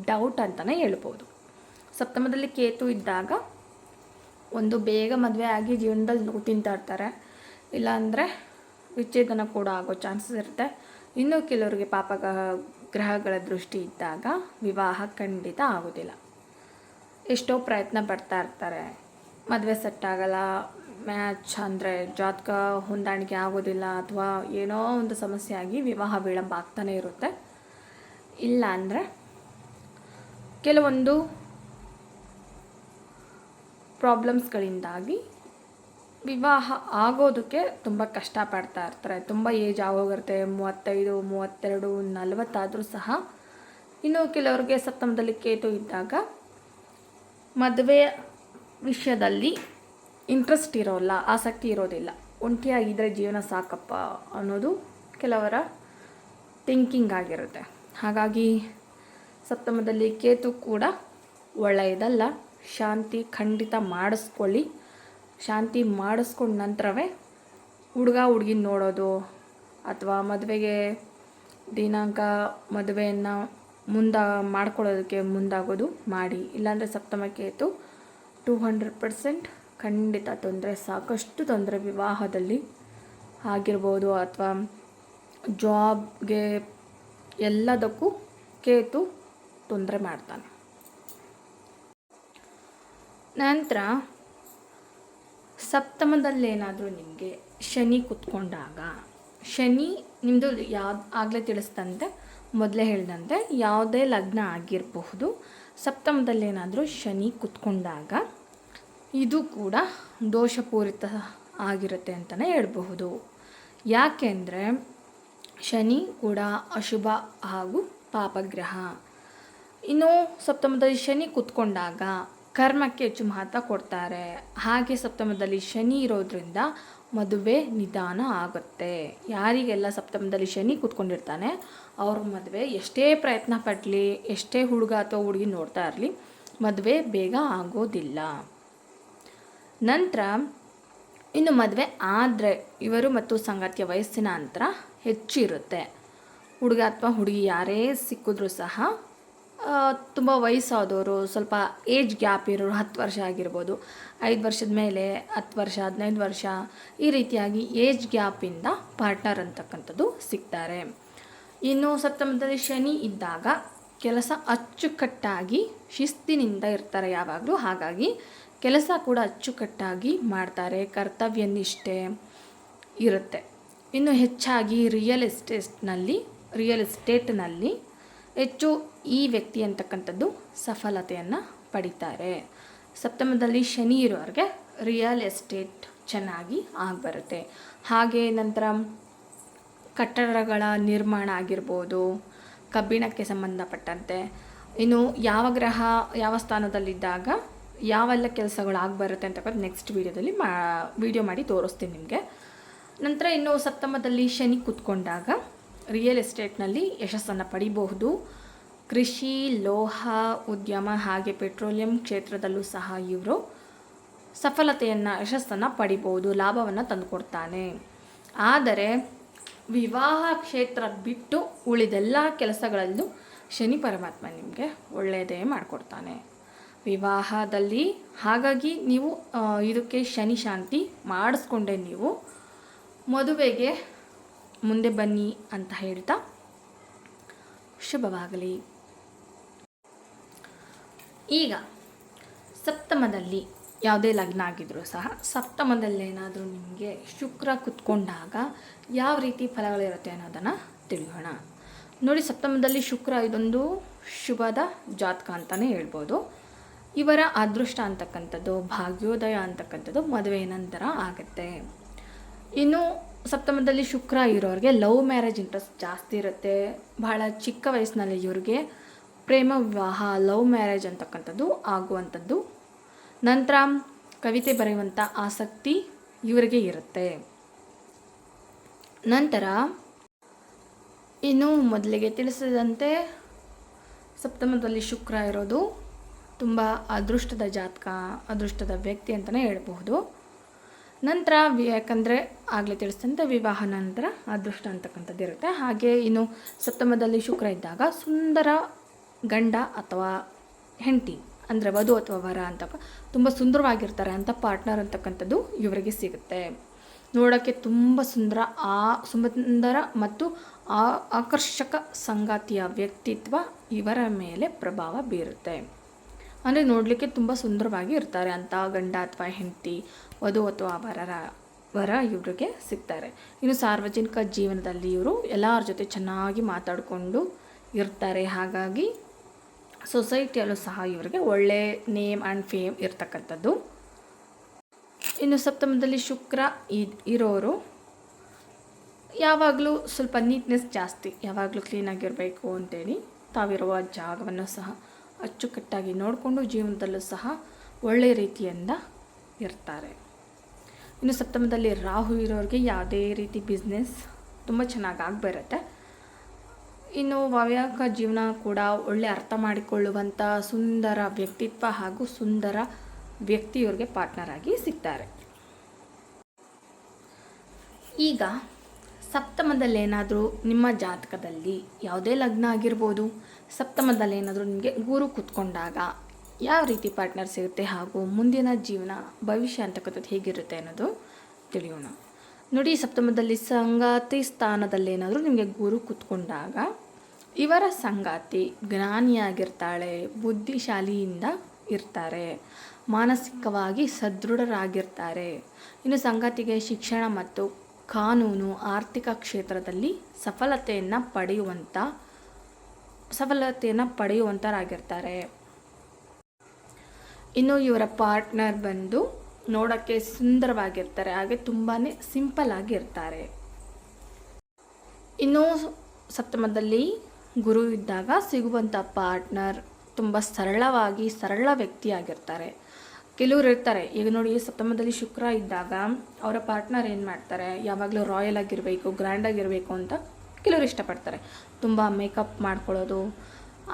ಡೌಟ್ ಅಂತಲೇ ಹೇಳ್ಬೋದು. ಸಪ್ತಮದಲ್ಲಿ ಕೇತು ಇದ್ದಾಗ ಒಂದು ಬೇಗ ಮದುವೆ ಆಗಿ ಜೀವನದಲ್ಲಿ ನೋವು ತಿಂತಾ ಇರ್ತಾರೆ, ಇಲ್ಲಾಂದರೆ ವಿಚ್ಛೇದನ ಕೂಡ ಆಗೋ ಚಾನ್ಸಸ್ ಇರುತ್ತೆ. ಇನ್ನೂ ಕೆಲವರಿಗೆ ಪಾಪ ಗ್ರಹಗಳ ದೃಷ್ಟಿ ಇದ್ದಾಗ ವಿವಾಹ ಖಂಡಿತ ಆಗೋದಿಲ್ಲ. ಎಷ್ಟೋ ಪ್ರಯತ್ನ ಪಡ್ತಾ ಇರ್ತಾರೆ, ಮದುವೆ ಸೆಟ್ ಆಗಲ್ಲ, ಮ್ಯಾಚ್ ಅಂದರೆ ಜಾತಕ ಹೊಂದಾಣಿಕೆ ಆಗೋದಿಲ್ಲ, ಅಥವಾ ಏನೋ ಒಂದು ಸಮಸ್ಯೆ ಆಗಿ ವಿವಾಹ ವಿಳಂಬ ಆಗ್ತಾನೆ ಇರುತ್ತೆ. ಇಲ್ಲ ಅಂದರೆ ಕೆಲವೊಂದು ಪ್ರಾಬ್ಲಮ್ಸ್ಗಳಿಂದಾಗಿ ವಿವಾಹ ಆಗೋದಕ್ಕೆ ತುಂಬ ಕಷ್ಟಪಡ್ತಾ ಇರ್ತಾರೆ. ತುಂಬ ಏಜ್ ಆಗೋಗಿರುತ್ತೆ, 35, 32, 40 ಆದರೂ ಸಹ. ಇನ್ನು ಕೆಲವರಿಗೆ ಸಪ್ತಮದಲ್ಲಿ ಕೇತು ಇದ್ದಾಗ ಮದುವೆ ವಿಷಯದಲ್ಲಿ ಇಂಟ್ರೆಸ್ಟ್ ಇರೋಲ್ಲ, ಆಸಕ್ತಿ ಇರೋದಿಲ್ಲ. ಒಂಟಿಯಾಗಿದ್ದರೆ ಜೀವನ ಸಾಕಪ್ಪ ಅನ್ನೋದು ಕೆಲವರ ಥಿಂಕಿಂಗ್ ಆಗಿರುತ್ತೆ. ಹಾಗಾಗಿ ಸಪ್ತಮದಲ್ಲಿ ಕೇತು ಕೂಡ ಒಳ್ಳೆಯದಲ್ಲ. ಶಾಂತಿ ಖಂಡಿತ ಮಾಡಿಸ್ಕೊಳ್ಳಿ. ಶಾಂತಿ ಮಾಡಿಸ್ಕೊಂಡ ನಂತರವೇ ಹುಡುಗ ಹುಡುಗಿನ ನೋಡೋದು ಅಥವಾ ಮದುವೆಗೆ ದಿನಾಂಕ ಮದುವೆಯನ್ನು ಮಾಡ್ಕೊಳ್ಳೋದಕ್ಕೆ ಮುಂದಾಗೋದು ಮಾಡಿ. ಇಲ್ಲಾಂದರೆ ಸಪ್ತಮ ಕೇತು 200% ಖಂಡಿತ ತೊಂದರೆ, ಸಾಕಷ್ಟು ತೊಂದರೆ ವಿವಾಹದಲ್ಲಿ ಆಗಿರ್ಬೋದು, ಅಥವಾ ಜಾಬ್ಗೆ ಎಲ್ಲದಕ್ಕೂ ಕೇತು ತೊಂದರೆ ಮಾಡ್ತಾನೆ. ನಂತರ ಸಪ್ತಮದಲ್ಲೇನಾದರೂ ನಿಮಗೆ ಶನಿ ಕುತ್ಕೊಂಡಾಗ, ಶನಿ ನಿಮ್ಮದು ಯಾವ್ದು ಆಗಲೇ ತಿಳಿಸ್ದಂತೆ ಮೊದಲೇ ಹೇಳಿದಂತೆ ಯಾವುದೇ ಲಗ್ನ ಆಗಿರಬಹುದು, ಸಪ್ತಮದಲ್ಲೇನಾದರೂ ಶನಿ ಕುತ್ಕೊಂಡಾಗ ಇದು ಕೂಡ ದೋಷಪೂರಿತ ಆಗಿರುತ್ತೆ ಅಂತಲೇ ಹೇಳ್ಬಹುದು. ಯಾಕೆಂದರೆ ಶನಿ ಕೂಡ ಅಶುಭ ಹಾಗೂ ಪಾಪಗ್ರಹ. ಇನ್ನು ಸಪ್ತಮದಲ್ಲಿ ಶನಿ ಕುತ್ಕೊಂಡಾಗ ಕರ್ಮಕ್ಕೆ ಹೆಚ್ಚು ಮಹತ್ವ ಕೊಡ್ತಾರೆ. ಹಾಗೆ ಸಪ್ತಮದಲ್ಲಿ ಶನಿ ಇರೋದ್ರಿಂದ ಮದುವೆ ನಿಧಾನ ಆಗುತ್ತೆ. ಯಾರಿಗೆಲ್ಲ ಸಪ್ತಮದಲ್ಲಿ ಶನಿ ಕೂತ್ಕೊಂಡಿರ್ತಾನೆ ಅವ್ರ ಮದುವೆ ಎಷ್ಟೇ ಪ್ರಯತ್ನ ಪಡಲಿ, ಎಷ್ಟೇ ಹುಡುಗ ಅಥವಾ ಹುಡುಗಿ ನೋಡ್ತಾ ಇರಲಿ, ಮದುವೆ ಬೇಗ ಆಗೋದಿಲ್ಲ. ನಂತರ ಇನ್ನು ಮದುವೆ ಆದರೆ ಇವರು ಮತ್ತು ಸಂಗಾತಿಯ ವಯಸ್ಸಿನ ಅಂತರ ಹೆಚ್ಚಿರುತ್ತೆ. ಹುಡುಗ ಅಥವಾ ಹುಡುಗಿ ಯಾರೇ ಸಿಕ್ಕಿದ್ರೂ ಸಹ ತುಂಬ ವಯಸ್ಸಾದವರು, ಸ್ವಲ್ಪ ಏಜ್ ಗ್ಯಾಪ್ ಇರೋರು, 10 ವರ್ಷ ಆಗಿರ್ಬೋದು, 5 ವರ್ಷದ ಮೇಲೆ 10 ವರ್ಷ, 15 ವರ್ಷ, ಈ ರೀತಿಯಾಗಿ ಏಜ್ ಗ್ಯಾಪಿಂದ ಪಾರ್ಟ್ನರ್ ಅಂತಕ್ಕಂಥದ್ದು ಸಿಗ್ತಾರೆ. ಇನ್ನು ಸಪ್ತಮದಲ್ಲಿ ಶನಿ ಇದ್ದಾಗ ಕೆಲಸ ಅಚ್ಚುಕಟ್ಟಾಗಿ ಶಿಸ್ತಿನಿಂದ ಇರ್ತಾರೆ ಯಾವಾಗಲೂ. ಹಾಗಾಗಿ ಕೆಲಸ ಕೂಡ ಅಚ್ಚುಕಟ್ಟಾಗಿ ಮಾಡ್ತಾರೆ, ಕರ್ತವ್ಯ ನಿಷ್ಠೆ ಇರುತ್ತೆ. ಇನ್ನು ಹೆಚ್ಚಾಗಿ ರಿಯಲ್ ಎಸ್ಟೇಟ್ನಲ್ಲಿ ಹೆಚ್ಚು ಈ ವ್ಯಕ್ತಿ ಅಂತಕ್ಕಂಥದ್ದು ಸಫಲತೆಯನ್ನು ಪಡಿತಾರೆ. ಸಪ್ತಮದಲ್ಲಿ ಶನಿ ಇರೋರಿಗೆ ರಿಯಲ್ ಎಸ್ಟೇಟ್ ಚೆನ್ನಾಗಿ ಆಗಿಬರುತ್ತೆ. ಹಾಗೆ ನಂತರ ಕಟ್ಟಡಗಳ ನಿರ್ಮಾಣ ಆಗಿರ್ಬೋದು, ಕಬ್ಬಿಣಕ್ಕೆ ಸಂಬಂಧಪಟ್ಟಂತೆ, ಇನ್ನು ಯಾವ ಗ್ರಹ ಯಾವ ಸ್ಥಾನದಲ್ಲಿದ್ದಾಗ ಯಾವೆಲ್ಲ ಕೆಲಸಗಳು ಆಗಿಬರುತ್ತೆ ಅಂತಕ್ಕಂಥ ನೆಕ್ಸ್ಟ್ ವೀಡಿಯೋದಲ್ಲಿ ವಿಡಿಯೋ ಮಾಡಿ ತೋರಿಸ್ತೀನಿ ನಿಮಗೆ. ನಂತರ ಇನ್ನು ಸಪ್ತಮದಲ್ಲಿ ಶನಿ ಕೂತ್ಕೊಂಡಾಗ ರಿಯಲ್ ಎಸ್ಟೇಟ್ನಲ್ಲಿ ಯಶಸ್ಸನ್ನು ಪಡಿಬಹುದು. ಕೃಷಿ, ಲೋಹ ಉದ್ಯಮ ಹಾಗೆ ಪೆಟ್ರೋಲಿಯಂ ಕ್ಷೇತ್ರದಲ್ಲೂ ಸಹ ಇವರು ಸಫಲತೆಯನ್ನು, ಯಶಸ್ಸನ್ನು ಪಡಿಬೋದು, ಲಾಭವನ್ನು ತಂದುಕೊಡ್ತಾನೆ. ಆದರೆ ವಿವಾಹ ಕ್ಷೇತ್ರ ಬಿಟ್ಟು ಉಳಿದೆಲ್ಲ ಕೆಲಸಗಳಲ್ಲೂ ಶನಿ ಪರಮಾತ್ಮ ನಿಮಗೆ ಒಳ್ಳೆಯದೇ ಮಾಡಿಕೊಡ್ತಾನೆ ವಿವಾಹದಲ್ಲಿ. ಹಾಗಾಗಿ ನೀವು ಇದಕ್ಕೆ ಶನಿ ಶಾಂತಿ ಮಾಡಿಸ್ಕೊಂಡೆ ನೀವು ಮದುವೆಗೆ ಮುಂದೆ ಬನ್ನಿ ಅಂತ ಹೇಳ್ತಾ ಶುಭವಾಗಲಿ. ಈಗ ಸಪ್ತಮದಲ್ಲಿ ಯಾವುದೇ ಲಗ್ನ ಆಗಿದ್ರೂ ಸಹ ಸಪ್ತಮದಲ್ಲೇನಾದರೂ ನಿಮಗೆ ಶುಕ್ರ ಕುತ್ಕೊಂಡಾಗ ಯಾವ ರೀತಿ ಫಲಗಳಿರುತ್ತೆ ಅನ್ನೋದನ್ನು ತಿಳಿಯೋಣ. ನೋಡಿ, ಸಪ್ತಮದಲ್ಲಿ ಶುಕ್ರ ಇದೊಂದು ಶುಭದ ಜಾತಕ ಅಂತಲೇ ಹೇಳ್ಬೋದು. ಇವರ ಅದೃಷ್ಟ ಅಂತಕ್ಕಂಥದ್ದು, ಭಾಗ್ಯೋದಯ ಅಂತಕ್ಕಂಥದ್ದು ಮದುವೆ ನಂತರ ಆಗುತ್ತೆ. ಇನ್ನು ಸಪ್ತಮದಲ್ಲಿ ಶುಕ್ರ ಇರೋರಿಗೆ ಲವ್ ಮ್ಯಾರೇಜ್ ಇಂಟ್ರೆಸ್ಟ್ ಜಾಸ್ತಿ ಇರುತ್ತೆ. ಬಹಳ ಚಿಕ್ಕ ವಯಸ್ಸಿನಲ್ಲಿ ಇವ್ರಿಗೆ ಪ್ರೇಮ ವಿವಾಹ, ಲವ್ ಮ್ಯಾರೇಜ್ ಅಂತಕ್ಕಂಥದ್ದು ಆಗುವಂಥದ್ದು. ನಂತರ ಕವಿತೆ ಬರೆಯುವಂಥ ಆಸಕ್ತಿ ಇವರಿಗೆ ಇರುತ್ತೆ. ನಂತರ ಇನ್ನು ಮೊದಲಿಗೆ ತಿಳಿಸಿದಂತೆ ಸಪ್ತಮದಲ್ಲಿ ಶುಕ್ರ ಇರೋದು ತುಂಬ ಅದೃಷ್ಟದ ಜಾತಕ, ಅದೃಷ್ಟದ ವ್ಯಕ್ತಿ ಅಂತಲೇ ಹೇಳ್ಬಹುದು. ನಂತರ ಯಾಕಂದರೆ ಆಗಲೇ ತಿಳಿಸಿದಂತೆ ವಿವಾಹ ನಂತರ ಅದೃಷ್ಟ ಅಂತಕ್ಕಂಥದ್ದು ಇರುತ್ತೆ. ಹಾಗೆ ಇನ್ನು ಸಪ್ತಮದಲ್ಲಿ ಶುಕ್ರ ಇದ್ದಾಗ ಸುಂದರ ಗಂಡ ಅಥವಾ ಹೆಂಡತಿ ಅಂದರೆ ವಧು ಅಥವಾ ವರ ಅಂತ ತುಂಬ ಸುಂದರವಾಗಿರ್ತಾರೆ ಅಂತ ಪಾರ್ಟ್ನರ್ ಅಂತಕ್ಕಂಥದ್ದು ಇವರಿಗೆ ಸಿಗುತ್ತೆ. ನೋಡೋಕ್ಕೆ ತುಂಬ ಸುಂದರ ಮತ್ತು ಆಕರ್ಷಕ ಸಂಗಾತಿಯ ವ್ಯಕ್ತಿತ್ವ ಇವರ ಮೇಲೆ ಪ್ರಭಾವ ಬೀರುತ್ತೆ. ಅಂದರೆ ನೋಡಲಿಕ್ಕೆ ತುಂಬ ಸುಂದರವಾಗಿ ಇರ್ತಾರೆ ಅಂತ ಗಂಡ ಅಥವಾ ಹೆಂಡತಿ, ವಧು ಅಥವಾ ವರ ಇವರಿಗೆ ಸಿಗ್ತಾರೆ. ಇನ್ನು ಸಾರ್ವಜನಿಕ ಜೀವನದಲ್ಲಿ ಇವರು ಎಲ್ಲರ ಜೊತೆ ಚೆನ್ನಾಗಿ ಮಾತಾಡಿಕೊಂಡು ಇರ್ತಾರೆ. ಹಾಗಾಗಿ ಸೊಸೈಟಿಯಲ್ಲೂ ಸಹ ಇವರಿಗೆ ಒಳ್ಳೆ ನೇಮ್ ಆ್ಯಂಡ್ ಫೇಮ್ ಇರ್ತಕ್ಕಂಥದ್ದು. ಇನ್ನು ಸಪ್ತಮದಲ್ಲಿ ಶುಕ್ರ ಇರೋರು ಯಾವಾಗಲೂ ಸ್ವಲ್ಪ ನೀಟ್ನೆಸ್ ಜಾಸ್ತಿ, ಯಾವಾಗಲೂ ಕ್ಲೀನಾಗಿರಬೇಕು ಅಂತೇಳಿ ತಾವಿರುವ ಜಾಗವನ್ನು ಸಹ ಅಚ್ಚುಕಟ್ಟಾಗಿ ನೋಡಿಕೊಂಡು ಜೀವನದಲ್ಲೂ ಸಹ ಒಳ್ಳೆಯ ರೀತಿಯಿಂದ ಇರ್ತಾರೆ. ಇನ್ನು ಸಪ್ತಮದಲ್ಲಿ ರಾಹು ಇರೋರಿಗೆ ಯಾವುದೇ ರೀತಿ ಬಿಸ್ನೆಸ್ ತುಂಬ ಚೆನ್ನಾಗಿ ಆಗಿಬರುತ್ತೆ. ಇನ್ನು ವೈವಾಹಿಕ ಜೀವನ ಕೂಡ ಒಳ್ಳೆ ಅರ್ಥ ಮಾಡಿಕೊಳ್ಳುವಂಥ ಸುಂದರ ವ್ಯಕ್ತಿತ್ವ ಹಾಗೂ ಸುಂದರ ವ್ಯಕ್ತಿಯವ್ರಿಗೆ ಪಾರ್ಟ್ನರ್ ಆಗಿ ಸಿಗ್ತಾರೆ. ಈಗ ಸಪ್ತಮದಲ್ಲೇನಾದರೂ ನಿಮ್ಮ ಜಾತಕದಲ್ಲಿ ಯಾವುದೇ ಲಗ್ನ ಆಗಿರ್ಬೋದು, ಸಪ್ತಮದಲ್ಲೇನಾದರೂ ನಿಮಗೆ ಗುರು ಕೂತ್ಕೊಂಡಾಗ ಯಾವ ರೀತಿ ಪಾರ್ಟ್ನರ್ ಸಿಗುತ್ತೆ ಹಾಗೂ ಮುಂದಿನ ಜೀವನ ಭವಿಷ್ಯ ಅಂತಕ್ಕಂಥದ್ದು ಹೇಗಿರುತ್ತೆ ಅನ್ನೋದು ತಿಳಿಯೋಣ. ನೋಡಿ, ಸಪ್ತಮದಲ್ಲಿ ಸಂಗಾತಿ ಸ್ಥಾನದಲ್ಲೇನಾದರೂ ನಿಮಗೆ ಗುರು ಕೂತ್ಕೊಂಡಾಗ ಇವರ ಸಂಗಾತಿ ಜ್ಞಾನಿಯಾಗಿರ್ತಾಳೆ, ಬುದ್ಧಿಶಾಲಿಯಿಂದ ಇರ್ತಾರೆ ಮಾನಸಿಕವಾಗಿ ಸದೃಢರಾಗಿರ್ತಾರೆ. ಇನ್ನು ಸಂಗಾತಿಗೆ ಶಿಕ್ಷಣ ಮತ್ತು ಕಾನೂನು, ಆರ್ಥಿಕ ಕ್ಷೇತ್ರದಲ್ಲಿ ಸಫಲತೆಯನ್ನು ಪಡೆಯುವಂತರಾಗಿರ್ತಾರೆ. ಇನ್ನು ಇವರ ಪಾರ್ಟ್ನರ್ ಬಂದು ನೋಡೋಕ್ಕೆ ಸುಂದರವಾಗಿರ್ತಾರೆ, ಹಾಗೆ ತುಂಬಾ ಸಿಂಪಲ್ ಆಗಿರ್ತಾರೆ. ಇನ್ನು ಸಪ್ತಮದಲ್ಲಿ ಗುರು ಇದ್ದಾಗ ಸಿಗುವಂಥ ಪಾರ್ಟ್ನರ್ ತುಂಬ ಸರಳ ವ್ಯಕ್ತಿಯಾಗಿರ್ತಾರೆ. ಕೆಲವರು ಇರ್ತಾರೆ, ಈಗ ನೋಡಿ ಸಪ್ತಮದಲ್ಲಿ ಶುಕ್ರ ಇದ್ದಾಗ ಅವರ ಪಾರ್ಟ್ನರ್ ಏನು ಮಾಡ್ತಾರೆ, ಯಾವಾಗಲೂ ರಾಯಲ್ ಆಗಿರಬೇಕು, ಗ್ರ್ಯಾಂಡ್ ಆಗಿರಬೇಕು ಅಂತ ಕೆಲವರು ಇಷ್ಟಪಡ್ತಾರೆ. ತುಂಬ ಮೇಕಪ್ ಮಾಡ್ಕೊಳ್ಳೋದು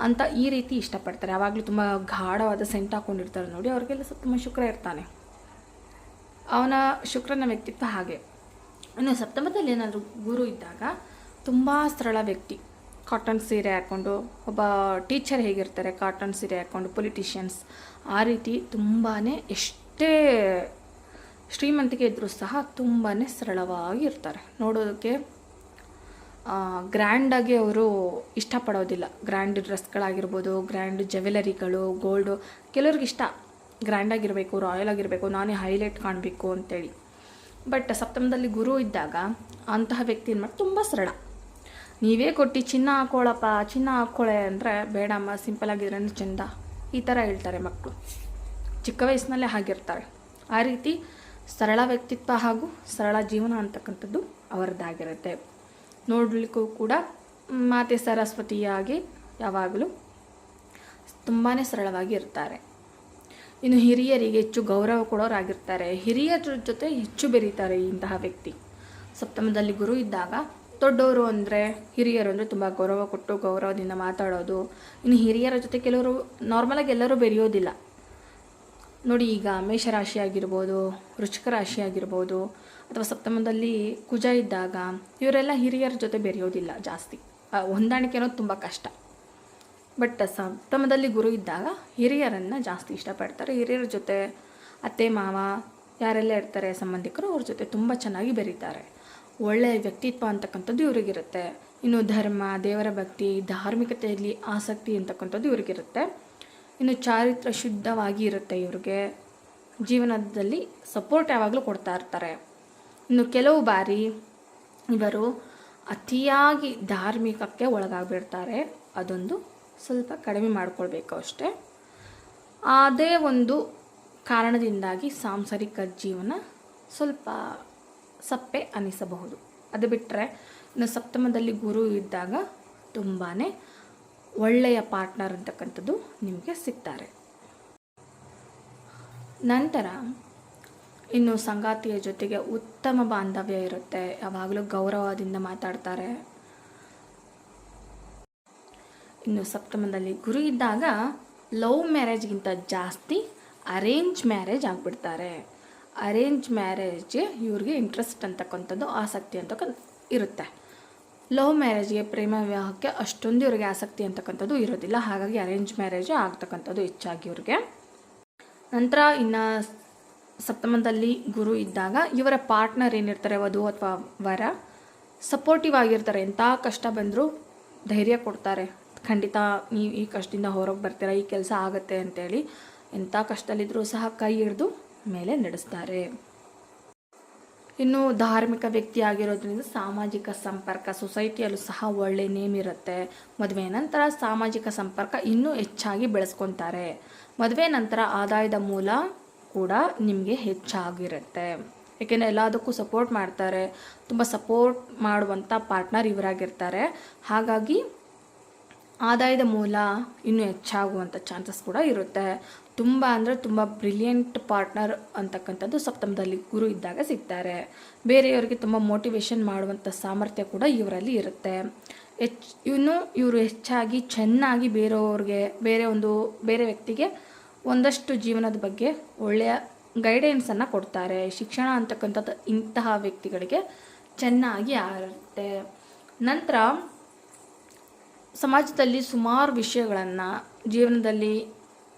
ಅಂತ ಈ ರೀತಿ ಇಷ್ಟಪಡ್ತಾರೆ. ಯಾವಾಗಲೂ ತುಂಬ ಗಾಢವಾದ ಸೆಂಟ್ ಹಾಕ್ಕೊಂಡಿರ್ತಾರೆ ನೋಡಿ, ಅವ್ರಿಗೆಲ್ಲ ಸಪ್ತಮ ಶುಕ್ರ ಇರ್ತಾನೆ. ಅವನ ಶುಕ್ರನ ವ್ಯಕ್ತಿತ್ವ ಹಾಗೆ. ಇನ್ನು ಸಪ್ತಮದಲ್ಲಿ ಏನಾದರೂ ಗುರು ಇದ್ದಾಗ ತುಂಬ ಸರಳ ವ್ಯಕ್ತಿ, ಕಾಟನ್ ಸೀರೆ ಹಾಕ್ಕೊಂಡು, ಒಬ್ಬ ಟೀಚರ್ ಹೇಗಿರ್ತಾರೆ ಕಾಟನ್ ಸೀರೆ ಹಾಕ್ಕೊಂಡು, ಪೊಲಿಟಿಷಿಯನ್ಸ್ ಆ ರೀತಿ ತುಂಬಾ ಎಷ್ಟೇ ಶ್ರೀಮಂತಿಕೆ ಇದ್ದರೂ ಸಹ ತುಂಬಾ ಸರಳವಾಗಿ ಇರ್ತಾರೆ. ನೋಡೋದಕ್ಕೆ ಗ್ರ್ಯಾಂಡಾಗಿ ಅವರು ಇಷ್ಟಪಡೋದಿಲ್ಲ. ಗ್ರ್ಯಾಂಡ್ ಡ್ರೆಸ್ಗಳಾಗಿರ್ಬೋದು, ಗ್ರ್ಯಾಂಡ್ ಜ್ಯುವೆಲರಿಗಳು, ಗೋಲ್ಡು, ಕೆಲವ್ರಿಗೆ ಇಷ್ಟ ಗ್ರ್ಯಾಂಡಾಗಿರಬೇಕು, ರಾಯಲ್ ಆಗಿರಬೇಕು, ನಾನೇ ಹೈಲೈಟ್ ಕಾಣಬೇಕು ಅಂತೇಳಿ. ಬಟ್ ಸಪ್ತಮದಲ್ಲಿ ಗುರು ಇದ್ದಾಗ ಅಂತಹ ವ್ಯಕ್ತಿ ಏನು ಮಾಡಿ ತುಂಬ ಸರಳ. ನೀವೇ ಕೊಟ್ಟು ಚಿನ್ನ ಹಾಕ್ಕೊಳ್ಳಪ್ಪ, ಚಿನ್ನ ಹಾಕ್ಕೊಳ್ಳೆ ಅಂದರೆ ಬೇಡಮ್ಮ, ಸಿಂಪಲ್ ಆಗಿದ್ರೆ ಚೆಂದ, ಈ ಥರ ಹೇಳ್ತಾರೆ ಮಕ್ಕಳು. ಚಿಕ್ಕ ವಯಸ್ಸಿನಲ್ಲೇ ಆಗಿರ್ತಾರೆ. ಆ ರೀತಿ ಸರಳ ವ್ಯಕ್ತಿತ್ವ ಹಾಗೂ ಸರಳ ಜೀವನ ಅಂತಕ್ಕಂಥದ್ದು ಅವರದ್ದಾಗಿರುತ್ತೆ. ನೋಡಲಿಕ್ಕೂ ಕೂಡ ಮಾತೆ ಸರಸ್ವತಿಯಾಗಿ ಯಾವಾಗಲೂ ತುಂಬಾ ಸರಳವಾಗಿ ಇರ್ತಾರೆ. ಇನ್ನು ಹಿರಿಯರಿಗೆ ಹೆಚ್ಚು ಗೌರವ ಕೊಡೋರಾಗಿರ್ತಾರೆ. ಹಿರಿಯರ ಜೊತೆ ಹೆಚ್ಚು ಬೆರೀತಾರೆ ಇಂತಹ ವ್ಯಕ್ತಿ. ಸಪ್ತಮದಲ್ಲಿ ಗುರು ಇದ್ದಾಗ ದೊಡ್ಡವರು ಅಂದರೆ, ಹಿರಿಯರು ಅಂದರೆ ತುಂಬ ಗೌರವ ಕೊಟ್ಟು ಗೌರವದಿಂದ ಮಾತಾಡೋದು. ಇನ್ನು ಹಿರಿಯರ ಜೊತೆ ಕೆಲವರು ನಾರ್ಮಲಾಗಿ ಎಲ್ಲರೂ ಬೆರೆಯೋದಿಲ್ಲ ನೋಡಿ. ಈಗ ಮೇಷರಾಶಿ ಆಗಿರ್ಬೋದು, ವೃಶ್ಚಿಕ ರಾಶಿ ಆಗಿರ್ಬೋದು, ಅಥವಾ ಸಪ್ತಮದಲ್ಲಿ ಕುಜ ಇದ್ದಾಗ ಇವರೆಲ್ಲ ಹಿರಿಯರ ಜೊತೆ ಬೆರೆಯೋದಿಲ್ಲ ಜಾಸ್ತಿ. ಹೊಂದಾಣಿಕೆ ಅನ್ನೋದು ತುಂಬ ಕಷ್ಟ. ಬಟ್ ಸಪ್ತಮದಲ್ಲಿ ಗುರು ಇದ್ದಾಗ ಹಿರಿಯರನ್ನು ಜಾಸ್ತಿ ಇಷ್ಟಪಡ್ತಾರೆ. ಹಿರಿಯರ ಜೊತೆ ಅತ್ತೆ ಮಾವ ಯಾರೆಲ್ಲ ಇರ್ತಾರೆ ಸಂಬಂಧಿಕರು, ಅವ್ರ ಜೊತೆ ತುಂಬ ಚೆನ್ನಾಗಿ ಬೆರೀತಾರೆ. ಒಳ್ಳೆಯ ವ್ಯಕ್ತಿತ್ವ ಅಂತಕ್ಕಂಥದ್ದು ಇವರಿಗಿರುತ್ತೆ. ಇನ್ನು ಧರ್ಮ, ದೇವರ ಭಕ್ತಿ, ಧಾರ್ಮಿಕತೆಯಲ್ಲಿ ಆಸಕ್ತಿ ಅಂತಕ್ಕಂಥದ್ದು ಇವರಿಗಿರುತ್ತೆ. ಇನ್ನು ಚಾರಿತ್ರ ಶುದ್ಧವಾಗಿ ಇರುತ್ತೆ. ಇವ್ರಿಗೆ ಜೀವನದಲ್ಲಿ ಸಪೋರ್ಟ್ ಯಾವಾಗಲೂ ಕೊಡ್ತಾ ಇರ್ತಾರೆ. ಇನ್ನು ಕೆಲವು ಬಾರಿ ಇವರು ಅತಿಯಾಗಿ ಧಾರ್ಮಿಕಕ್ಕೆ ಒಳಗಾಗ್ಬಿಡ್ತಾರೆ. ಅದೊಂದು ಸ್ವಲ್ಪ ಕಡಿಮೆ ಮಾಡಿಕೊಳ್ಬೇಕು ಅಷ್ಟೇ. ಅದೇ ಒಂದು ಕಾರಣದಿಂದಾಗಿ ಸಾಂಸಾರಿಕ ಜೀವನ ಸ್ವಲ್ಪ ಸಪ್ಪೆ ಅನ್ನಿಸಬಹುದು. ಅದು ಬಿಟ್ಟರೆ ಇನ್ನು ಸಪ್ತಮದಲ್ಲಿ ಗುರು ಇದ್ದಾಗ ತುಂಬಾ ಒಳ್ಳೆಯ ಪಾರ್ಟ್ನರ್ ಅಂತಕ್ಕಂಥದ್ದು ನಿಮಗೆ ಸಿಗ್ತಾರೆ. ನಂತರ ಇನ್ನು ಸಂಗಾತಿಯ ಜೊತೆಗೆ ಉತ್ತಮ ಬಾಂಧವ್ಯ ಇರುತ್ತೆ. ಯಾವಾಗಲೂ ಗೌರವದಿಂದ ಮಾತಾಡ್ತಾರೆ. ಇನ್ನು ಸಪ್ತಮದಲ್ಲಿ ಗುರು ಇದ್ದಾಗ ಲವ್ ಮ್ಯಾರೇಜ್ಗಿಂತ ಜಾಸ್ತಿ ಅರೇಂಜ್ ಮ್ಯಾರೇಜ್ ಆಗಿಬಿಡ್ತಾರೆ. ಅರೇಂಜ್ ಮ್ಯಾರೇಜ್ಗೆ ಇವ್ರಿಗೆ ಇಂಟ್ರೆಸ್ಟ್ ಅಂತಕ್ಕಂಥದ್ದು, ಆಸಕ್ತಿ ಅಂತಕ್ಕಂಥ ಇರುತ್ತೆ. ಲವ್ ಮ್ಯಾರೇಜ್ಗೆ, ಪ್ರೇಮ ವಿವಾಹಕ್ಕೆ ಅಷ್ಟೊಂದು ಇವ್ರಿಗೆ ಆಸಕ್ತಿ ಅಂತಕ್ಕಂಥದ್ದು ಇರೋದಿಲ್ಲ. ಹಾಗಾಗಿ ಅರೇಂಜ್ ಮ್ಯಾರೇಜ್ ಆಗ್ತಕ್ಕಂಥದ್ದು ಹೆಚ್ಚಾಗಿ ಇವ್ರಿಗೆ. ನಂತರ ಇನ್ನು ಸಪ್ತಮದಲ್ಲಿ ಗುರು ಇದ್ದಾಗ ಇವರ ಪಾರ್ಟ್ನರ್ ಏನಿರ್ತಾರೆ, ವಧು ಅಥವಾ ವರ, ಸಪೋರ್ಟಿವ್ ಆಗಿರ್ತಾರೆ. ಎಂಥ ಕಷ್ಟ ಬಂದರೂ ಧೈರ್ಯ ಕೊಡ್ತಾರೆ. ಖಂಡಿತ ನೀವು ಈ ಕಷ್ಟದಿಂದ ಹೊರಗೆ ಬರ್ತೀರಾ, ಈ ಕೆಲಸ ಆಗುತ್ತೆ ಅಂತೇಳಿ ಎಂಥ ಕಷ್ಟದಲ್ಲಿದ್ದರೂ ಸಹ ಕೈ ಹಿಡಿದು ಮೇಲೆ ನಡೆಸ್ತಾರೆ. ಇನ್ನು ಧಾರ್ಮಿಕ ವ್ಯಕ್ತಿ ಆಗಿರೋದ್ರಿಂದ ಸಾಮಾಜಿಕ ಸಂಪರ್ಕ, ಸೊಸೈಟಿಯಲ್ಲೂ ಸಹ ಒಳ್ಳೆ ನೇಮ್ ಇರುತ್ತೆ. ಮದುವೆ ನಂತರ ಸಾಮಾಜಿಕ ಸಂಪರ್ಕ ಇನ್ನೂ ಹೆಚ್ಚಾಗಿ ಬೆಳೆಸ್ಕೊತಾರೆ. ಮದುವೆ ನಂತರ ಆದಾಯದ ಮೂಲ ಕೂಡ ನಿಮಗೆ ಹೆಚ್ಚಾಗಿರುತ್ತೆ. ಏಕೆಂದರೆ ಎಲ್ಲದಕ್ಕೂ ಸಪೋರ್ಟ್ ಮಾಡ್ತಾರೆ. ತುಂಬ ಸಪೋರ್ಟ್ ಮಾಡುವಂಥ ಪಾರ್ಟ್ನರ್ ಇವರಾಗಿರ್ತಾರೆ. ಹಾಗಾಗಿ ಆದಾಯದ ಮೂಲ ಇನ್ನೂ ಹೆಚ್ಚಾಗುವಂಥ ಚಾನ್ಸಸ್ ಕೂಡ ಇರುತ್ತೆ. ತುಂಬ ಅಂದರೆ ತುಂಬ ಬ್ರಿಲಿಯಂಟ್ ಪಾರ್ಟ್ನರ್ ಅಂತಕ್ಕಂಥದ್ದು ಸಪ್ತಮದಲ್ಲಿ ಗುರು ಇದ್ದಾಗ ಸಿಗ್ತಾರೆ. ಬೇರೆಯವರಿಗೆ ತುಂಬ ಮೋಟಿವೇಶನ್ ಮಾಡುವಂಥ ಸಾಮರ್ಥ್ಯ ಕೂಡ ಇವರಲ್ಲಿ ಇರುತ್ತೆ. ಇವರು ಹೆಚ್ಚಾಗಿ ಚೆನ್ನಾಗಿ ಬೇರೆಯವ್ರಿಗೆ, ಬೇರೆ ವ್ಯಕ್ತಿಗೆ ಒಂದಷ್ಟು ಜೀವನದ ಬಗ್ಗೆ ಒಳ್ಳೆಯ ಗೈಡೆನ್ಸನ್ನು ಕೊಡ್ತಾರೆ. ಶಿಕ್ಷಣ ಅಂತಕ್ಕಂಥದ್ದು ಇಂತಹ ವ್ಯಕ್ತಿಗಳಿಗೆ ಚೆನ್ನಾಗಿ ಆಗುತ್ತೆ. ನಂತರ ಸಮಾಜದಲ್ಲಿ ಸುಮಾರು ವಿಷಯಗಳನ್ನು, ಜೀವನದಲ್ಲಿ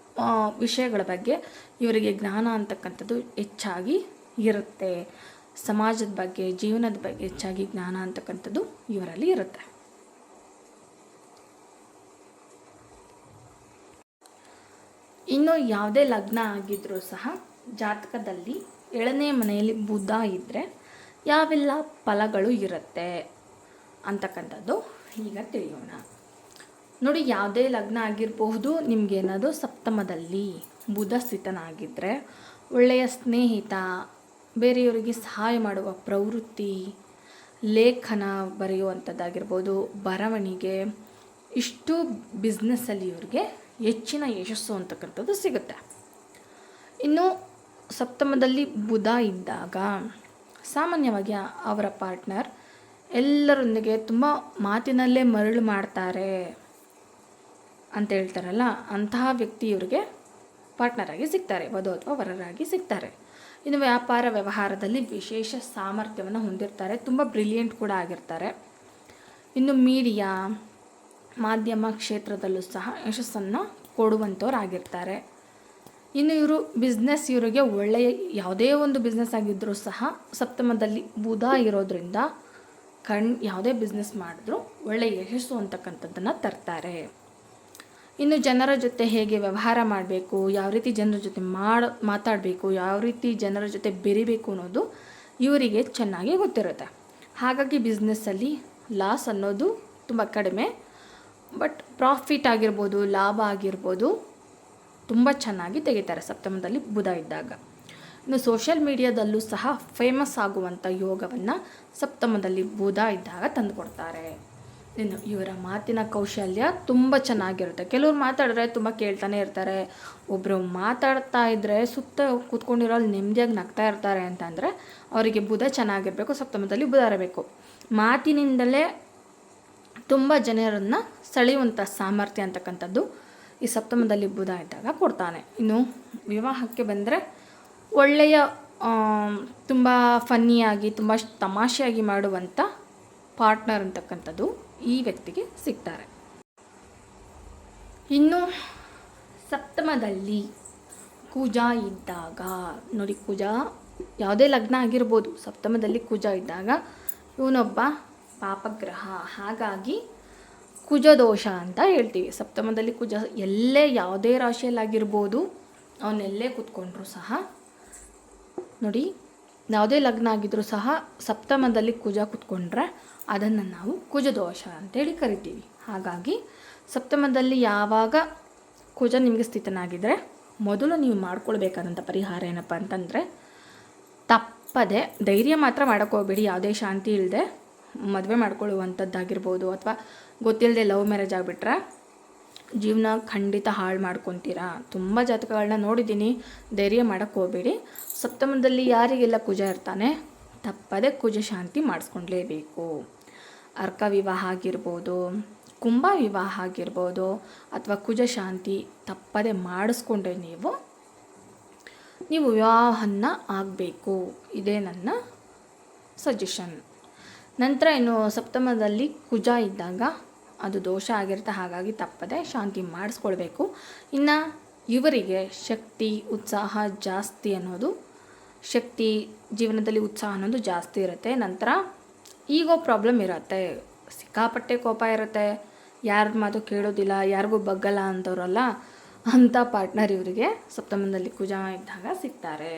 ವಿಷಯಗಳ ಬಗ್ಗೆ ಇವರಿಗೆ ಜ್ಞಾನ ಅಂತಕ್ಕಂಥದ್ದು ಹೆಚ್ಚಾಗಿ ಇರುತ್ತೆ. ಸಮಾಜದ ಬಗ್ಗೆ, ಜೀವನದ ಬಗ್ಗೆ ಹೆಚ್ಚಾಗಿ ಜ್ಞಾನ ಅಂತಕ್ಕಂಥದ್ದು ಇವರಲ್ಲಿ ಇರುತ್ತೆ. ಇನ್ನು ಯಾವುದೇ ಲಗ್ನ ಆಗಿದ್ದರೂ ಸಹ ಜಾತಕದಲ್ಲಿ 7ನೇ ಮನೆಯಲ್ಲಿ ಬುಧ ಇದ್ದರೆ ಯಾವೆಲ್ಲ ಫಲಗಳು ಇರುತ್ತೆ ಅಂತಕ್ಕಂಥದ್ದು ಈಗ ತಿಳಿಯೋಣ. ನೋಡಿ, ಯಾವುದೇ ಲಗ್ನ ಆಗಿರಬಹುದು, ನಿಮಗೇನಾದರೂ ಸಪ್ತಮದಲ್ಲಿ ಬುಧ ಸ್ಥಿತನಾಗಿದ್ದರೆ ಒಳ್ಳೆಯ ಸ್ನೇಹಿತ, ಬೇರೆಯವರಿಗೆ ಸಹಾಯ ಮಾಡುವ ಪ್ರವೃತ್ತಿ, ಲೇಖನ ಬರೆಯುವಂಥದ್ದಾಗಿರ್ಬೋದು, ಬರವಣಿಗೆ, ಇಷ್ಟು ಬಿಸ್ನೆಸ್ಸಲ್ಲಿ ಇವ್ರಿಗೆ ಹೆಚ್ಚಿನ ಯಶಸ್ಸು ಅಂತಕ್ಕಂಥದ್ದು ಸಿಗುತ್ತೆ. ಇನ್ನು ಸಪ್ತಮದಲ್ಲಿ ಬುಧ ಇದ್ದಾಗ ಸಾಮಾನ್ಯವಾಗಿ ಅವರ ಪಾರ್ಟ್ನರ್ ಎಲ್ಲರೊಂದಿಗೆ ತುಂಬ ಮಾತಿನಲ್ಲೇ ಮರಳು ಮಾಡ್ತಾರೆ ಅಂತ ಹೇಳ್ತಾರಲ್ಲ, ಅಂತಹ ವ್ಯಕ್ತಿ ಇವರಿಗೆ ಪಾರ್ಟ್ನರಾಗಿ ಸಿಗ್ತಾರೆ, ವಧು ಅಥವಾ ವರರಾಗಿ ಸಿಗ್ತಾರೆ. ಇನ್ನು ವ್ಯಾಪಾರ ವ್ಯವಹಾರದಲ್ಲಿ ವಿಶೇಷ ಸಾಮರ್ಥ್ಯವನ್ನು ಹೊಂದಿರ್ತಾರೆ, ತುಂಬ ಬ್ರಿಲಿಯಂಟ್ ಕೂಡ ಆಗಿರ್ತಾರೆ. ಇನ್ನು ಮೀಡಿಯಾ, ಮಾಧ್ಯಮ ಕ್ಷೇತ್ರದಲ್ಲೂ ಸಹ ಯಶಸ್ಸನ್ನು ಕೊಡುವಂಥವ್ರಾಗಿರ್ತಾರೆ. ಇನ್ನು ಇವರು ಬಿಸ್ನೆಸ್, ಇವರಿಗೆ ಒಳ್ಳೆಯ ಯಾವುದೇ ಒಂದು ಬಿಸ್ನೆಸ್ ಆಗಿದ್ದರೂ ಸಹ ಸಪ್ತಮದಲ್ಲಿ ಬುಧ ಇರೋದ್ರಿಂದ ಯಾವುದೇ ಬಿಸ್ನೆಸ್ ಮಾಡಿದ್ರೂ ಒಳ್ಳೆಯ ಯಶಸ್ಸು ಅಂತಕ್ಕಂಥದ್ದನ್ನು ತರ್ತಾರೆ. ಇನ್ನು ಜನರ ಜೊತೆ ಹೇಗೆ ವ್ಯವಹಾರ ಮಾಡಬೇಕು, ಯಾವ ರೀತಿ ಜನರ ಜೊತೆ ಮಾತಾಡಬೇಕು, ಯಾವ ರೀತಿ ಜನರ ಜೊತೆ ಬೆರಿಬೇಕು ಅನ್ನೋದು ಇವರಿಗೆ ಚೆನ್ನಾಗಿ ಗೊತ್ತಿರುತ್ತೆ. ಹಾಗಾಗಿ ಬಿಸ್ನೆಸ್ಸಲ್ಲಿ ಲಾಸ್ ಅನ್ನೋದು ತುಂಬ ಕಡಿಮೆ, ಬಟ್ ಪ್ರಾಫಿಟ್ ಆಗಿರ್ಬೋದು, ಲಾಭ ಆಗಿರ್ಬೋದು ತುಂಬ ಚೆನ್ನಾಗಿ ತೆಗಿತಾರೆ ಸಪ್ತಮದಲ್ಲಿ ಬುಧ ಇದ್ದಾಗ. ಇನ್ನು ಸೋಷಿಯಲ್ ಮೀಡಿಯಾದಲ್ಲೂ ಸಹ ಫೇಮಸ್ ಆಗುವಂಥ ಯೋಗವನ್ನು ಸಪ್ತಮದಲ್ಲಿ ಬುಧ ಇದ್ದಾಗ ತಂದುಕೊಡ್ತಾರೆ. ಇನ್ನು ಇವರ ಮಾತಿನ ಕೌಶಲ್ಯ ತುಂಬ ಚೆನ್ನಾಗಿರುತ್ತೆ. ಕೆಲವ್ರು ಮಾತಾಡಿದ್ರೆ ತುಂಬ ಕೇಳ್ತಾನೆ ಇರ್ತಾರೆ, ಒಬ್ಬರು ಮಾತಾಡ್ತಾ ಇದ್ದರೆ ಸುತ್ತ ಕೂತ್ಕೊಂಡಿರೋಲ್ಲಿ ನೆಮ್ಮದಿಯಾಗಿ ನಗ್ತಾ ಇರ್ತಾರೆ ಅಂತಂದರೆ ಅವರಿಗೆ ಬುಧ ಚೆನ್ನಾಗಿರಬೇಕು, ಸಪ್ತಮದಲ್ಲಿ ಬುಧ ಇರಬೇಕು. ಮಾತಿನಿಂದಲೇ ತುಂಬ ಜನರನ್ನು ಸೆಳೆಯುವಂಥ ಸಾಮರ್ಥ್ಯ ಅಂತಕ್ಕಂಥದ್ದು ಈ ಸಪ್ತಮದಲ್ಲಿ ಬುಧ ಇದ್ದಾಗ ಕೊಡ್ತಾನೆ. ಇನ್ನು ವಿವಾಹಕ್ಕೆ ಬಂದರೆ ಒಳ್ಳೆಯ ತುಂಬ ಫನ್ನಿಯಾಗಿ, ತುಂಬ ತಮಾಷೆಯಾಗಿ ಮಾಡುವಂಥ ಪಾರ್ಟ್ನರ್ ಅಂತಕ್ಕಂಥದ್ದು ಈ ವ್ಯಕ್ತಿಗೆ ಸಿಗ್ತಾರೆ. ಇನ್ನು ಸಪ್ತಮದಲ್ಲಿ ಕುಜ ಇದ್ದಾಗ ನೋಡಿ, ಕುಜ ಯಾವುದೇ ಲಗ್ನ ಆಗಿರ್ಬೋದು, ಸಪ್ತಮದಲ್ಲಿ ಕುಜ ಇದ್ದಾಗ ಇವನೊಬ್ಬ ಪಾಪಗ್ರಹ. ಹಾಗಾಗಿ ಕುಜ ದೋಷ ಅಂತ ಹೇಳ್ತೀವಿ. ಸಪ್ತಮದಲ್ಲಿ ಕುಜ ಎಲ್ಲೇ ಯಾವುದೇ ರಾಶಿಯಲ್ಲಾಗಿರ್ಬೋದು, ಅವನ್ನೆಲ್ಲೇ ಕೂತ್ಕೊಂಡ್ರೂ ಸಹ ನೋಡಿ, ಯಾವುದೇ ಲಗ್ನ ಆಗಿದ್ರೂ ಸಹ ಸಪ್ತಮದಲ್ಲಿ ಕುಜ ಕೂತ್ಕೊಂಡ್ರೆ ಅದನ್ನು ನಾವು ಕುಜದೋಷ ಅಂತೇಳಿ ಕರಿತೀವಿ. ಹಾಗಾಗಿ ಸಪ್ತಮದಲ್ಲಿ ಯಾವಾಗ ಕುಜ ನಿಮಗೆ ಸ್ಥಿತನಾಗಿದ್ದರೆ ಮೊದಲು ನೀವು ಮಾಡ್ಕೊಳ್ಬೇಕಾದಂಥ ಪರಿಹಾರ ಏನಪ್ಪ ಅಂತಂದರೆ, ತಪ್ಪದೆ ಧೈರ್ಯ ಮಾತ್ರ ಮಾಡೋಕ್ಕೋಗ್ಬೇಡಿ. ಯಾವುದೇ ಶಾಂತಿ ಇಲ್ಲದೆ ಮದುವೆ ಮಾಡ್ಕೊಳ್ಳುವಂಥದ್ದಾಗಿರ್ಬೋದು, ಅಥವಾ ಗೊತ್ತಿಲ್ಲದೆ ಲವ್ ಮ್ಯಾರೇಜ್ ಆಗಿಬಿಟ್ರೆ ಜೀವನ ಖಂಡಿತ ಹಾಳು ಮಾಡ್ಕೊತೀರಾ. ತುಂಬ ಜಾತಕಗಳನ್ನ ನೋಡಿದ್ದೀನಿ. ಧೈರ್ಯ ಮಾಡೋಕ್ಕೆ ಹೋಗಬೇಡಿ. ಸಪ್ತಮದಲ್ಲಿ ಯಾರಿಗೆಲ್ಲ ಕುಜ ಇರ್ತಾನೆ ತಪ್ಪದೆ ಕುಜ ಶಾಂತಿ ಮಾಡಿಸ್ಕೊಂಡ್ಲೇಬೇಕು. ಅರ್ಕ ವಿವಾಹ ಆಗಿರ್ಬೋದು, ಕುಂಭ ವಿವಾಹ ಆಗಿರ್ಬೋದು, ಅಥವಾ ಕುಜ ಶಾಂತಿ ತಪ್ಪದೆ ಮಾಡಿಸ್ಕೊಂಡ್ರೆ ನೀವು ವಿವಾಹನ ಆಗಬೇಕು. ಇದೇ ನನ್ನ ಸಜೆಷನ್. ನಂತರ ಇನ್ನು ಸಪ್ತಮದಲ್ಲಿ ಕುಜ ಇದ್ದಾಗ ಅದು ದೋಷ ಆಗಿರುತ್ತೆ, ಹಾಗಾಗಿ ತಪ್ಪದೆ ಶಾಂತಿ ಮಾಡಿಸ್ಕೊಳ್ಬೇಕು. ಇನ್ನು ಇವರಿಗೆ ಶಕ್ತಿ, ಉತ್ಸಾಹ ಜಾಸ್ತಿ ಅನ್ನೋದು, ಶಕ್ತಿ ಜೀವನದಲ್ಲಿ ಉತ್ಸಾಹ ಅನ್ನೋದು ಜಾಸ್ತಿ ಇರುತ್ತೆ. ನಂತರ ಈಗೋ ಪ್ರಾಬ್ಲಮ್ ಇರುತ್ತೆ, ಸಿಕ್ಕಾಪಟ್ಟೆ ಕೋಪ ಇರುತ್ತೆ, ಯಾರ ಮಾತು ಕೇಳೋದಿಲ್ಲ, ಯಾರಿಗೂ ಬಗ್ಗಲ್ಲ ಅಂತವ್ರಲ್ಲ, ಅಂಥ ಪಾರ್ಟ್ನರ್ ಇವರಿಗೆ ಸಪ್ತಮದಲ್ಲಿ ಕುಜ ಇದ್ದಾಗ ಸಿಗ್ತಾರೆ.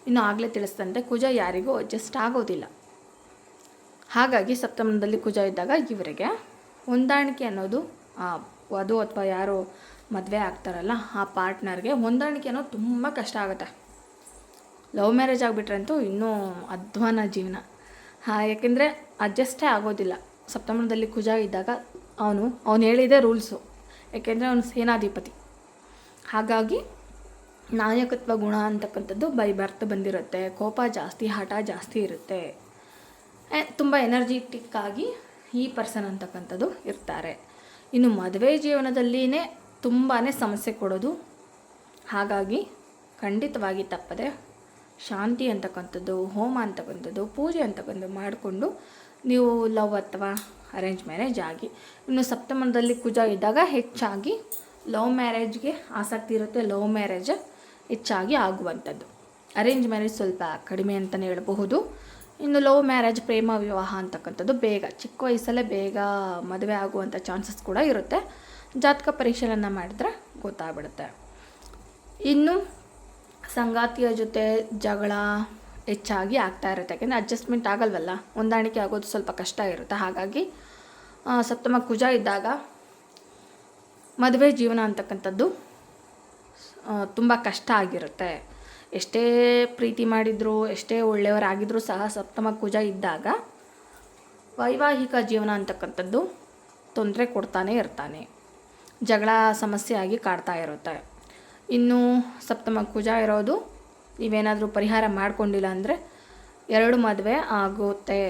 ಇನ್ನು ಆಗಲೇ ತಿಳಿಸಿದಂತೆ ಕುಜ ಯಾರಿಗೂ ಅಡ್ಜಸ್ಟ್ ಆಗೋದಿಲ್ಲ. ಹಾಗಾಗಿ ಸಪ್ತಮದಲ್ಲಿ ಕುಜ ಇದ್ದಾಗ ಇವರಿಗೆ ಹೊಂದಾಣಿಕೆ ಅನ್ನೋದು, ವಧು ಅಥವಾ ಯಾರು ಮದುವೆ ಆಗ್ತಾರಲ್ಲ ಆ ಪಾರ್ಟ್ನರ್ಗೆ ಹೊಂದಾಣಿಕೆ ಅನ್ನೋದು ತುಂಬ ಕಷ್ಟ ಆಗುತ್ತೆ. ಲವ್ ಮ್ಯಾರೇಜ್ ಆಗಿಬಿಟ್ರಂತೂ ಇನ್ನೂ ಅಧ್ವಾನ ಜೀವನ. ಯಾಕೆಂದರೆ ಅಡ್ಜಸ್ಟೇ ಆಗೋದಿಲ್ಲ. ಸಪ್ತಮದಲ್ಲಿ ಕುಜ ಇದ್ದಾಗ ಅವನು ಹೇಳಿದೆ ರೂಲ್ಸು, ಯಾಕೆಂದರೆ ಅವನು ಸೇನಾಧಿಪತಿ. ಹಾಗಾಗಿ ನಾಯಕತ್ವ ಗುಣ ಅಂತಕ್ಕಂಥದ್ದು ಬೈ ಬರ್ತ್ ಬಂದಿರುತ್ತೆ. ಕೋಪ ಜಾಸ್ತಿ, ಹಠ ಜಾಸ್ತಿ ಇರುತ್ತೆ. ತುಂಬ ಎನರ್ಜಿಟಿಕ್ ಆಗಿ ಈ ಪರ್ಸನ್ ಅಂತಕ್ಕಂಥದ್ದು ಇರ್ತಾರೆ. ಇನ್ನು ಮದುವೆ ಜೀವನದಲ್ಲಿಯೇ ತುಂಬಾ ಸಮಸ್ಯೆ ಕೊಡೋದು. ಹಾಗಾಗಿ ಖಂಡಿತವಾಗಿ ತಪ್ಪದೆ ಶಾಂತಿ ಅಂತಕ್ಕಂಥದ್ದು, ಹೋಮ ಅಂತಕ್ಕಂಥದ್ದು, ಪೂಜೆ ಅಂತಕ್ಕಂಥದ್ದು ಮಾಡಿಕೊಂಡು ನೀವು ಲವ್ ಅಥವಾ ಅರೇಂಜ್ ಮ್ಯಾರೇಜ್ ಆಗಿ. ಇನ್ನು ಸಪ್ತಮದಲ್ಲಿ ಕುಜ ಇದ್ದಾಗ ಹೆಚ್ಚಾಗಿ ಲವ್ ಮ್ಯಾರೇಜ್ಗೆ ಆಸಕ್ತಿ ಇರುತ್ತೆ. ಲವ್ ಮ್ಯಾರೇಜ್ ಹೆಚ್ಚಾಗಿ ಆಗುವಂಥದ್ದು, ಅರೇಂಜ್ ಮ್ಯಾರೇಜ್ ಸ್ವಲ್ಪ ಕಡಿಮೆ ಅಂತಲೇ ಹೇಳಬಹುದು. ಇನ್ನು ಲವ್ ಮ್ಯಾರೇಜ್, ಪ್ರೇಮ ವಿವಾಹ ಅಂತಕ್ಕಂಥದ್ದು ಬೇಗ, ಚಿಕ್ಕ ವಯಸ್ಸಲ್ಲೇ ಬೇಗ ಮದುವೆ ಆಗುವಂಥ ಚಾನ್ಸಸ್ ಕೂಡ ಇರುತ್ತೆ. ಜಾತಕ ಪರೀಕ್ಷೆಯನ್ನು ಮಾಡಿದ್ರೆ ಗೊತ್ತಾಗ್ಬಿಡುತ್ತೆ. ಇನ್ನು ಸಂಗಾತಿಯ ಜೊತೆ ಜಗಳ ಹೆಚ್ಚಾಗಿ ಆಗ್ತಾ ಇರುತ್ತೆ, ಯಾಕೆಂದರೆ ಅಡ್ಜಸ್ಟ್ಮೆಂಟ್ ಆಗಲ್ವಲ್ಲ, ಹೊಂದಾಣಿಕೆ ಆಗೋದು ಸ್ವಲ್ಪ ಕಷ್ಟ ಇರುತ್ತೆ. ಹಾಗಾಗಿ ಸಪ್ತಮ ಕುಜ ಇದ್ದಾಗ ಮದುವೆ ಜೀವನ ಅಂತಕ್ಕಂಥದ್ದು ತುಂಬ ಕಷ್ಟ ಆಗಿರುತ್ತೆ. ಎಷ್ಟೇ ಪ್ರೀತಿ ಮಾಡಿದರೂ, ಎಷ್ಟೇ ಒಳ್ಳೆಯವರಾಗಿದ್ದರೂ ಸಹ ಸಪ್ತಮ ಕುಜ ಇದ್ದಾಗ ವೈವಾಹಿಕ ಜೀವನ ಅಂತಕ್ಕಂಥದ್ದು ತೊಂದರೆ ಕೊಡ್ತಾನೆ ಇರ್ತಾನೆ, ಜಗಳ ಸಮಸ್ಯೆ ಆಗಿ ಕಾಡ್ತಾ ಇರುತ್ತೆ. ಇನ್ನು ಸಪ್ತಮ ಕುಜ ಇರೋದು ನೀವೇನಾದರೂ ಪರಿಹಾರ ಮಾಡಿಕೊಂಡಿಲ್ಲ ಅಂದರೆ 2 ಮದುವೆ ಆಗುತ್ತೆ.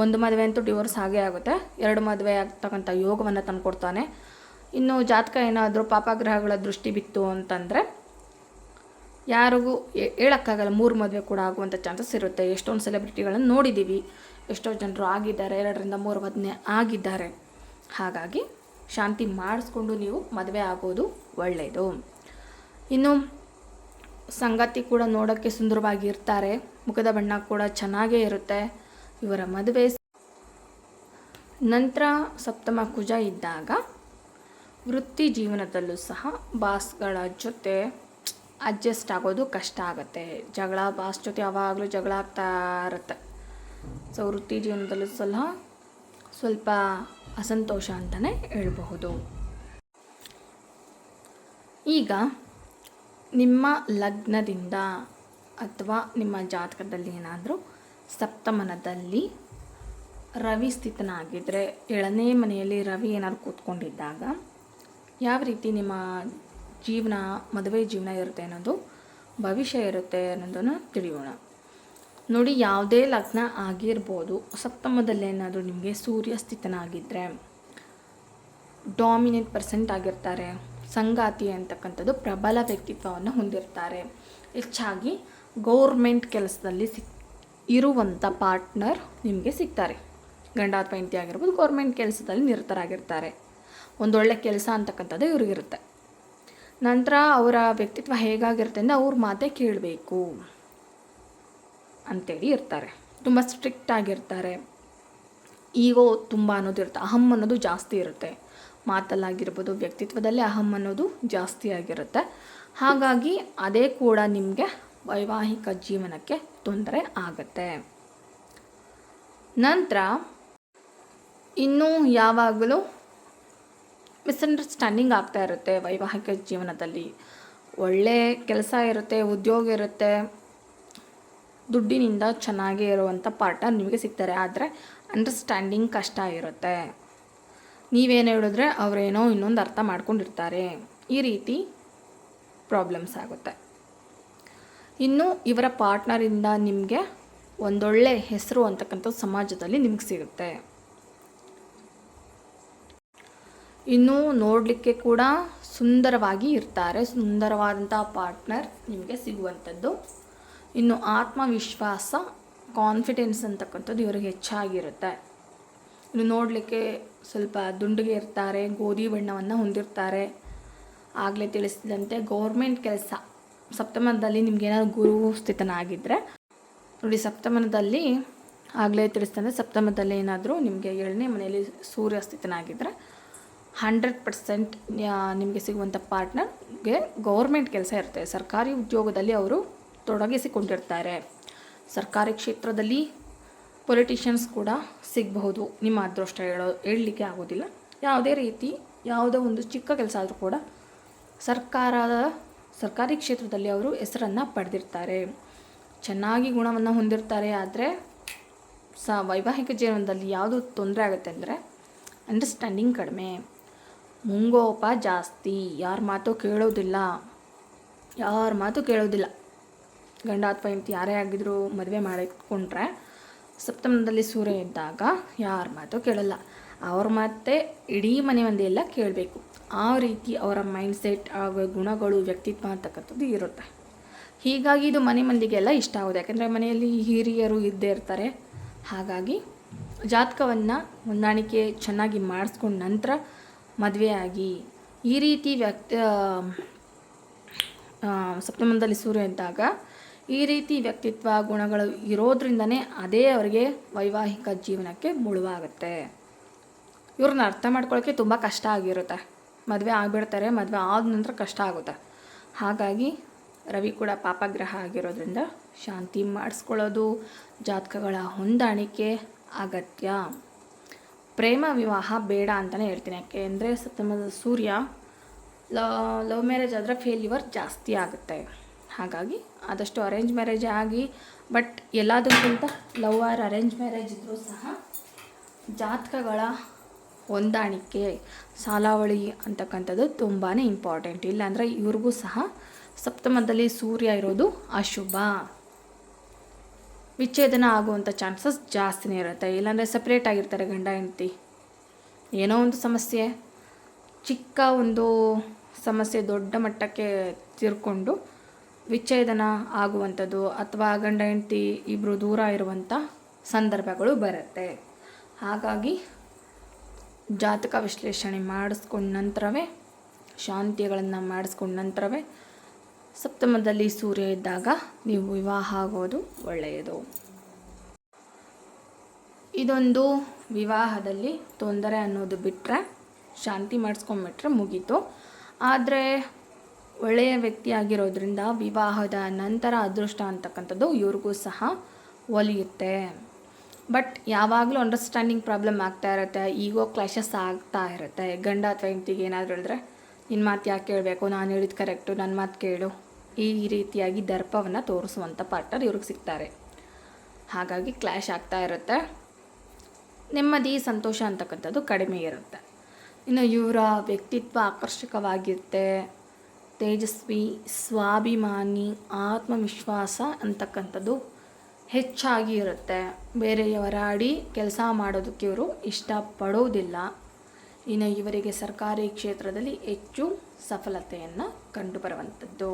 1 ಮದುವೆ ಅಂತೂ ಡಿವೋರ್ಸ್ ಆಗೇ ಆಗುತ್ತೆ, 2 ಮದುವೆ ಆಗ್ತಕ್ಕಂಥ ಯೋಗವನ್ನು ತಂದುಕೊಡ್ತಾನೆ. ಇನ್ನು ಜಾತಕ ಏನಾದರೂ ಪಾಪಗ್ರಹಗಳ ದೃಷ್ಟಿ ಬಿತ್ತು ಅಂತಂದರೆ ಯಾರಿಗೂ ಹೇಳೋಕ್ಕಾಗಲ್ಲ, 3 ಮದುವೆ ಕೂಡ ಆಗುವಂಥ ಚಾನ್ಸಸ್ ಇರುತ್ತೆ. ಎಷ್ಟೊಂದು ಸೆಲೆಬ್ರಿಟಿಗಳನ್ನು ನೋಡಿದ್ದೀವಿ, ಎಷ್ಟೋ ಜನರು ಆಗಿದ್ದಾರೆ, 2ರಿಂದ 3 ಮದುವೆ ಆಗಿದ್ದಾರೆ. ಹಾಗಾಗಿ ಶಾಂತಿ ಮಾಡಿಸ್ಕೊಂಡು ನೀವು ಮದುವೆ ಆಗೋದು ಒಳ್ಳೆಯದು. ಇನ್ನು ಸಂಗಾತಿ ಕೂಡ ನೋಡೋಕ್ಕೆ ಸುಂದರವಾಗಿರ್ತಾರೆ, ಮುಖದ ಬಣ್ಣ ಕೂಡ ಚೆನ್ನಾಗೇ ಇರುತ್ತೆ. ಇವರ ಮದುವೆ ನಂತರ ಸಪ್ತಮ ಕುಜ ಇದ್ದಾಗ ವೃತ್ತಿ ಜೀವನದಲ್ಲೂ ಸಹ ಬಾಸ್ಗಳ ಜೊತೆ ಅಡ್ಜಸ್ಟ್ ಆಗೋದು ಕಷ್ಟ ಆಗುತ್ತೆ. ಜಗಳ, ಬಾಸ್ ಜೊತೆ ಯಾವಾಗಲೂ ಜಗಳ ಆಗ್ತಾ ಇರುತ್ತೆ. ಸೊ ವೃತ್ತಿ ಜೀವನದಲ್ಲೂ ಸ್ವಲ್ಪ ಅಸಂತೋಷ ಅಂತಲೇ ಹೇಳಬಹುದು. ಈಗ ನಿಮ್ಮ ಲಗ್ನದಿಂದ ಅಥವಾ ನಿಮ್ಮ ಜಾತಕದಲ್ಲಿ ಏನಾದರೂ ಸಪ್ತಮನದಲ್ಲಿ ರವಿ ಸ್ಥಿತನಾಗಿದ್ದರೆ, 7ನೇ ಮನೆಯಲ್ಲಿ ರವಿ ಏನಾದ್ರು ಕೂತ್ಕೊಂಡಿದ್ದಾಗ ಯಾವ ರೀತಿ ನಿಮ್ಮ ಜೀವನ, ಮದುವೆ ಜೀವನ ಇರುತ್ತೆ ಅನ್ನೋದು, ಭವಿಷ್ಯ ಇರುತ್ತೆ ಅನ್ನೋದನ್ನು ತಿಳಿಯೋಣ. ನೋಡಿ, ಯಾವುದೇ ಲಗ್ನ ಆಗಿರ್ಬೋದು, ಸಪ್ತಮದಲ್ಲಿ ಏನಾದರೂ ನಿಮಗೆ ಸೂರ್ಯ ಸ್ಥಿತನಾಗಿದ್ದರೆ ಡಾಮಿನೆಂಟ್ ಪರ್ಸೆಂಟ್ ಆಗಿರ್ತಾರೆ. ಸಂಗಾತಿ ಅಂತಕ್ಕಂಥದ್ದು ಪ್ರಬಲ ವ್ಯಕ್ತಿತ್ವವನ್ನು ಹೊಂದಿರ್ತಾರೆ. ಹೆಚ್ಚಾಗಿ ಗೌರ್ಮೆಂಟ್ ಕೆಲಸದಲ್ಲಿ ಇರುವಂಥ ಪಾರ್ಟ್ನರ್ ನಿಮಗೆ ಸಿಗ್ತಾರೆ. ಗಂಡ ಅಥವಾ ಹೆಂಡತಿ ಆಗಿರ್ಬೋದು, ಗೌರ್ಮೆಂಟ್ ಕೆಲಸದಲ್ಲಿ ನಿರತರಾಗಿರ್ತಾರೆ. ಒಂದೊಳ್ಳೆ ಕೆಲಸ ಅಂತಕ್ಕಂಥದ್ದು ಇವ್ರಿಗಿರುತ್ತೆ. ನಂತರ ಅವರ ವ್ಯಕ್ತಿತ್ವ ಹೇಗಾಗಿರುತ್ತೆ ಅಂದರೆ ಅವ್ರ ಮಾತೇ ಕೇಳಬೇಕು ಅಂಥೇಳಿ ಇರ್ತಾರೆ. ತುಂಬ ಸ್ಟ್ರಿಕ್ಟ್ ಆಗಿರ್ತಾರೆ. ಈಗೋ ತುಂಬ ಅನ್ನೋದಿರುತ್ತೆ, ಅಹಂ ಅನ್ನೋದು ಜಾಸ್ತಿ ಇರುತ್ತೆ. ಮಾತಲ್ಲಾಗಿರ್ಬೋದು, ವ್ಯಕ್ತಿತ್ವದಲ್ಲೇ ಅಹಂ ಅನ್ನೋದು ಜಾಸ್ತಿ ಆಗಿರುತ್ತೆ. ಹಾಗಾಗಿ ಅದೇ ಕೂಡ ನಿಮಗೆ ವೈವಾಹಿಕ ಜೀವನಕ್ಕೆ ತೊಂದರೆ ಆಗುತ್ತೆ. ನಂತರ ಇನ್ನೂ ಯಾವಾಗಲೂ ಮಿಸ್ಅಂಡರ್ಸ್ಟ್ಯಾಂಡಿಂಗ್ ಆಗ್ತಾ ಇರುತ್ತೆ ವೈವಾಹಿಕ ಜೀವನದಲ್ಲಿ. ಒಳ್ಳೆ ಕೆಲಸ ಇರುತ್ತೆ, ಉದ್ಯೋಗ ಇರುತ್ತೆ, ದುಡ್ಡಿನಿಂದ ಚೆನ್ನಾಗೇ ಇರುವಂಥ ಪಾರ್ಟ್ನರ್ ನಿಮಗೆ ಸಿಗ್ತಾರೆ. ಆದರೆ ಅಂಡರ್ಸ್ಟ್ಯಾಂಡಿಂಗ್ ಕಷ್ಟ ಇರುತ್ತೆ. ನೀವೇನು ಹೇಳಿದ್ರೆ ಅವರೇನೋ ಇನ್ನೊಂದು ಅರ್ಥ ಮಾಡ್ಕೊಂಡಿರ್ತಾರೆ. ಈ ರೀತಿ ಪ್ರಾಬ್ಲಮ್ಸ್ ಆಗುತ್ತೆ. ಇನ್ನು ಇವರ ಪಾರ್ಟ್ನರಿಂದ ನಿಮಗೆ ಒಂದೊಳ್ಳೆ ಹೆಸರು ಅಂತಕ್ಕಂಥ ಸಮಾಜದಲ್ಲಿ ನಿಮಗೆ ಸಿಗುತ್ತೆ. ಇನ್ನು ನೋಡಲಿಕ್ಕೆ ಕೂಡ ಸುಂದರವಾಗಿ ಇರ್ತಾರೆ. ಸುಂದರವಾದಂಥ ಪಾರ್ಟ್ನರ್ ನಿಮಗೆ ಸಿಗುವಂಥದ್ದು. ಇನ್ನು ಆತ್ಮವಿಶ್ವಾಸ, ಕಾನ್ಫಿಡೆನ್ಸ್ ಅಂತಕ್ಕಂಥದ್ದು ಇವರಿಗೆ ಹೆಚ್ಚಾಗಿರುತ್ತೆ. ಇನ್ನು ನೋಡಲಿಕ್ಕೆ ಸ್ವಲ್ಪ ದುಂಡಿಗೆ ಇರ್ತಾರೆ, ಗೋಧಿ ಬಣ್ಣವನ್ನು ಹೊಂದಿರ್ತಾರೆ. ಆಗಲೇ ತಿಳಿಸಿದಂತೆ ಗೌರ್ಮೆಂಟ್ ಕೆಲಸ, ಸಪ್ತಮದಲ್ಲಿ ನಿಮಗೇನಾದ್ರು ಗುರು ಸ್ಥಿತನಾಗಿದ್ದರೆ ನೋಡಿ, ಸಪ್ತಮದಲ್ಲಿ ಆಗಲೇ ತಿಳಿಸಿದಂತೆ ಸಪ್ತಮದಲ್ಲಿ ಏನಾದರೂ ನಿಮಗೆ 7ನೇ ಮನೆಯಲ್ಲಿ ಸೂರ್ಯ ಸ್ಥಿತನಾಗಿದ್ದರೆ 100% ನಿಮಗೆ ಸಿಗುವಂಥ ಪಾರ್ಟ್ನರ್ಗೆ ಗೌರ್ಮೆಂಟ್ ಕೆಲಸ ಇರುತ್ತೆ. ಸರ್ಕಾರಿ ಉದ್ಯೋಗದಲ್ಲಿ ಅವರು ತೊಡಗಿಸಿಕೊಂಡಿರ್ತಾರೆ. ಸರ್ಕಾರಿ ಕ್ಷೇತ್ರದಲ್ಲಿ ಪೊಲಿಟಿಷಿಯನ್ಸ್ ಕೂಡ ಸಿಗಬಹುದು. ನಿಮ್ಮ ಅದೃಷ್ಟ ಹೇಳಲಿಕ್ಕೆ ಆಗೋದಿಲ್ಲ. ಯಾವುದೇ ರೀತಿ ಯಾವುದೋ ಒಂದು ಚಿಕ್ಕ ಕೆಲಸ ಆದರೂ ಕೂಡ ಸರ್ಕಾರಿ ಕ್ಷೇತ್ರದಲ್ಲಿ ಅವರು ಹೆಸರನ್ನು ಪಡೆದಿರ್ತಾರೆ. ಚೆನ್ನಾಗಿ ಗುಣವನ್ನು ಹೊಂದಿರ್ತಾರೆ. ಆದರೆ ವೈವಾಹಿಕ ಜೀವನದಲ್ಲಿ ಯಾವುದು ತೊಂದರೆ ಆಗುತ್ತೆ ಅಂದರೆ ಅಂಡರ್ಸ್ಟ್ಯಾಂಡಿಂಗ್ ಕಡಿಮೆ, ಮುಂಗೋಪ ಜಾಸ್ತಿ, ಯಾರ ಮಾತು ಕೇಳೋದಿಲ್ಲ. ಗಂಡ ಅಥವಾ ಹೆಂಡತಿ ಯಾರೇ ಆಗಿದ್ರೂ ಮದುವೆ ಮಾಡಿಕೊಂಡ್ರೆ ಸಪ್ತಮದಲ್ಲಿ ಸೂರ್ಯ ಇದ್ದಾಗ ಯಾರ ಮಾತು ಕೇಳಲ್ಲ. ಅವ್ರ ಮಾತೆ ಇಡೀ ಮನೆ ಮಂದಿ ಎಲ್ಲ ಕೇಳಬೇಕು. ಆ ರೀತಿ ಅವರ ಮೈಂಡ್ಸೆಟ್ ಹಾಗೂ ಗುಣಗಳು, ವ್ಯಕ್ತಿತ್ವ ಅಂತಕ್ಕಂಥದ್ದು ಇರುತ್ತೆ. ಹೀಗಾಗಿ ಇದು ಮನೆ ಮಂದಿಗೆಲ್ಲ ಇಷ್ಟ ಆಗೋದು. ಯಾಕೆಂದರೆ ಮನೆಯಲ್ಲಿ ಹಿರಿಯರು ಇದ್ದೇ ಇರ್ತಾರೆ. ಹಾಗಾಗಿ ಜಾತಕವನ್ನು ಹೊಂದಾಣಿಕೆ ಚೆನ್ನಾಗಿ ಮಾಡಿಸ್ಕೊಂಡ ನಂತರ ಮದುವೆಯಾಗಿ ಈ ರೀತಿ ಸಪ್ತಮದಲ್ಲಿ ಸೂರ್ಯ ಇದ್ದಾಗ ಈ ರೀತಿ ವ್ಯಕ್ತಿತ್ವ ಗುಣಗಳು ಇರೋದ್ರಿಂದನೇ ಅದೇ ಅವರಿಗೆ ವೈವಾಹಿಕ ಜೀವನಕ್ಕೆ ಮುಳುವಾಗುತ್ತೆ. ಇವ್ರನ್ನ ಅರ್ಥ ಮಾಡ್ಕೊಳ್ಳೋಕ್ಕೆ ತುಂಬ ಕಷ್ಟ ಆಗಿರುತ್ತೆ. ಮದುವೆ ಆಗಿಬಿಡ್ತಾರೆ, ಮದುವೆ ಆದ ನಂತರ ಕಷ್ಟ ಆಗುತ್ತೆ. ಹಾಗಾಗಿ ರವಿ ಕೂಡ ಪಾಪಗ್ರಹ ಆಗಿರೋದ್ರಿಂದ ಶಾಂತಿ ಮಾಡಿಸ್ಕೊಳ್ಳೋದು, ಜಾತಕಗಳ ಹೊಂದಾಣಿಕೆ ಅಗತ್ಯ. ಪ್ರೇಮ ವಿವಾಹ ಬೇಡ ಅಂತಲೇ ಹೇಳ್ತೀನಿ. ಯಾಕೆ ಅಂದರೆ ಸಪ್ತಮದ ಸೂರ್ಯ ಲವ್ ಮ್ಯಾರೇಜ್ ಆದರೆ ಫೇಲ್ಯೂರ್ ಜಾಸ್ತಿ ಆಗುತ್ತೆ. ಹಾಗಾಗಿ ಆದಷ್ಟು ಅರೇಂಜ್ ಮ್ಯಾರೇಜ್ ಆಗಿ, ಬಟ್ ಎಲ್ಲದಕ್ಕಿಂತ ಲವ್ ಆರ್ ಅರೇಂಜ್ ಮ್ಯಾರೇಜ್ ಇದ್ದರೂ ಸಹ ಜಾತಕಗಳ ಹೊಂದಾಣಿಕೆ, ಸಾಲಾವಳಿ ಅಂತಕ್ಕಂಥದ್ದು ತುಂಬಾ ಇಂಪಾರ್ಟೆಂಟ್. ಇಲ್ಲಾಂದರೆ ಇವ್ರಿಗೂ ಸಹ ಸಪ್ತಮದಲ್ಲಿ ಸೂರ್ಯ ಇರೋದು ಅಶುಭ, ವಿಚ್ಛೇದನ ಆಗುವಂಥ ಚಾನ್ಸಸ್ ಜಾಸ್ತಿನೇ ಇರುತ್ತೆ. ಇಲ್ಲಾಂದರೆ ಸಪ್ರೇಟ್ ಆಗಿರ್ತಾರೆ ಗಂಡ ಹೆಂಡತಿ, ಏನೋ ಒಂದು ಸಮಸ್ಯೆ, ಚಿಕ್ಕ ಒಂದು ಸಮಸ್ಯೆ ದೊಡ್ಡ ಮಟ್ಟಕ್ಕೆ ತೀರ್ಕೊಂಡು ವಿಚ್ಛೇದನ ಆಗುವಂಥದ್ದು, ಅಥವಾ ಗಂಡ ಹೆಂಡತಿ ಇಬ್ಬರು ದೂರ ಇರುವಂಥ ಸಂದರ್ಭಗಳು ಬರುತ್ತೆ. ಹಾಗಾಗಿ ಜಾತಕ ವಿಶ್ಲೇಷಣೆ ಮಾಡಿಸ್ಕೊಂಡ ನಂತರವೇ, ಶಾಂತಿಗಳನ್ನು ಮಾಡಿಸ್ಕೊಂಡ ನಂತರವೇ ಸಪ್ತಮದಲ್ಲಿ ಸೂರ್ಯ ಇದ್ದಾಗ ನೀವು ವಿವಾಹ ಆಗೋದು ಒಳ್ಳೆಯದು. ಇದೊಂದು ವಿವಾಹದಲ್ಲಿ ತೊಂದರೆ ಅನ್ನೋದು ಬಿಟ್ಟರೆ, ಶಾಂತಿ ಮಾಡಿಸ್ಕೊಂಡ್ಬಿಟ್ರೆ ಮುಗೀತು. ಆದರೆ ಒಳ್ಳೆಯ ವ್ಯಕ್ತಿ ಆಗಿರೋದ್ರಿಂದ ವಿವಾಹದ ನಂತರ ಅದೃಷ್ಟ ಅಂತಕ್ಕಂಥದ್ದು ಇವ್ರಿಗೂ ಸಹ ಒಲಿಯುತ್ತೆ. ಬಟ್ ಯಾವಾಗಲೂ ಅಂಡರ್ಸ್ಟ್ಯಾಂಡಿಂಗ್ ಪ್ರಾಬ್ಲಮ್ ಆಗ್ತಾ ಇರುತ್ತೆ, ಈಗೋ ಕ್ಲಾಶಸ್ ಆಗ್ತಾ ಇರುತ್ತೆ. ಗಂಡ ಅಥವಾ ಹೆಂಡತಿಗೆ ಏನಾದರೂ ಹೇಳಿದ್ರೆ ನಿನ್ನ ಮಾತು ಯಾಕೆ ಕೇಳಬೇಕು, ನಾನು ಹೇಳಿದ್ದು ಕರೆಕ್ಟು, ನನ್ನ ಮಾತು ಕೇಳು, ಈ ರೀತಿಯಾಗಿ ದರ್ಪವನ್ನು ತೋರಿಸುವಂಥ ಪಾರ್ಟ್ನರ್ ಇವ್ರಿಗೆ ಸಿಗ್ತಾರೆ. ಹಾಗಾಗಿ ಕ್ಲಾಶ್ ಆಗ್ತಾ ಇರುತ್ತೆ, ನೆಮ್ಮದಿ ಸಂತೋಷ ಅಂತಕ್ಕಂಥದ್ದು ಕಡಿಮೆ ಇರುತ್ತೆ. ಇನ್ನು ಇವರ ವ್ಯಕ್ತಿತ್ವ ಆಕರ್ಷಕವಾಗಿರುತ್ತೆ, ತೇಜಸ್ವಿ, ಸ್ವಾಭಿಮಾನಿ, ಆತ್ಮವಿಶ್ವಾಸ ಅಂತಕ್ಕಂಥದ್ದು ಹೆಚ್ಚಾಗಿ ಇರುತ್ತೆ. ಬೇರೆಯವರ ಅಡಿ ಕೆಲಸ ಮಾಡೋದಕ್ಕೆ ಇವರು ಇಷ್ಟಪಡೋದಿಲ್ಲ. ಇನ್ನು ಇವರಿಗೆ ಸರ್ಕಾರಿ ಕ್ಷೇತ್ರದಲ್ಲಿ ಹೆಚ್ಚು ಸಫಲತೆಯನ್ನು ಕಂಡುಬರುವಂಥದ್ದು.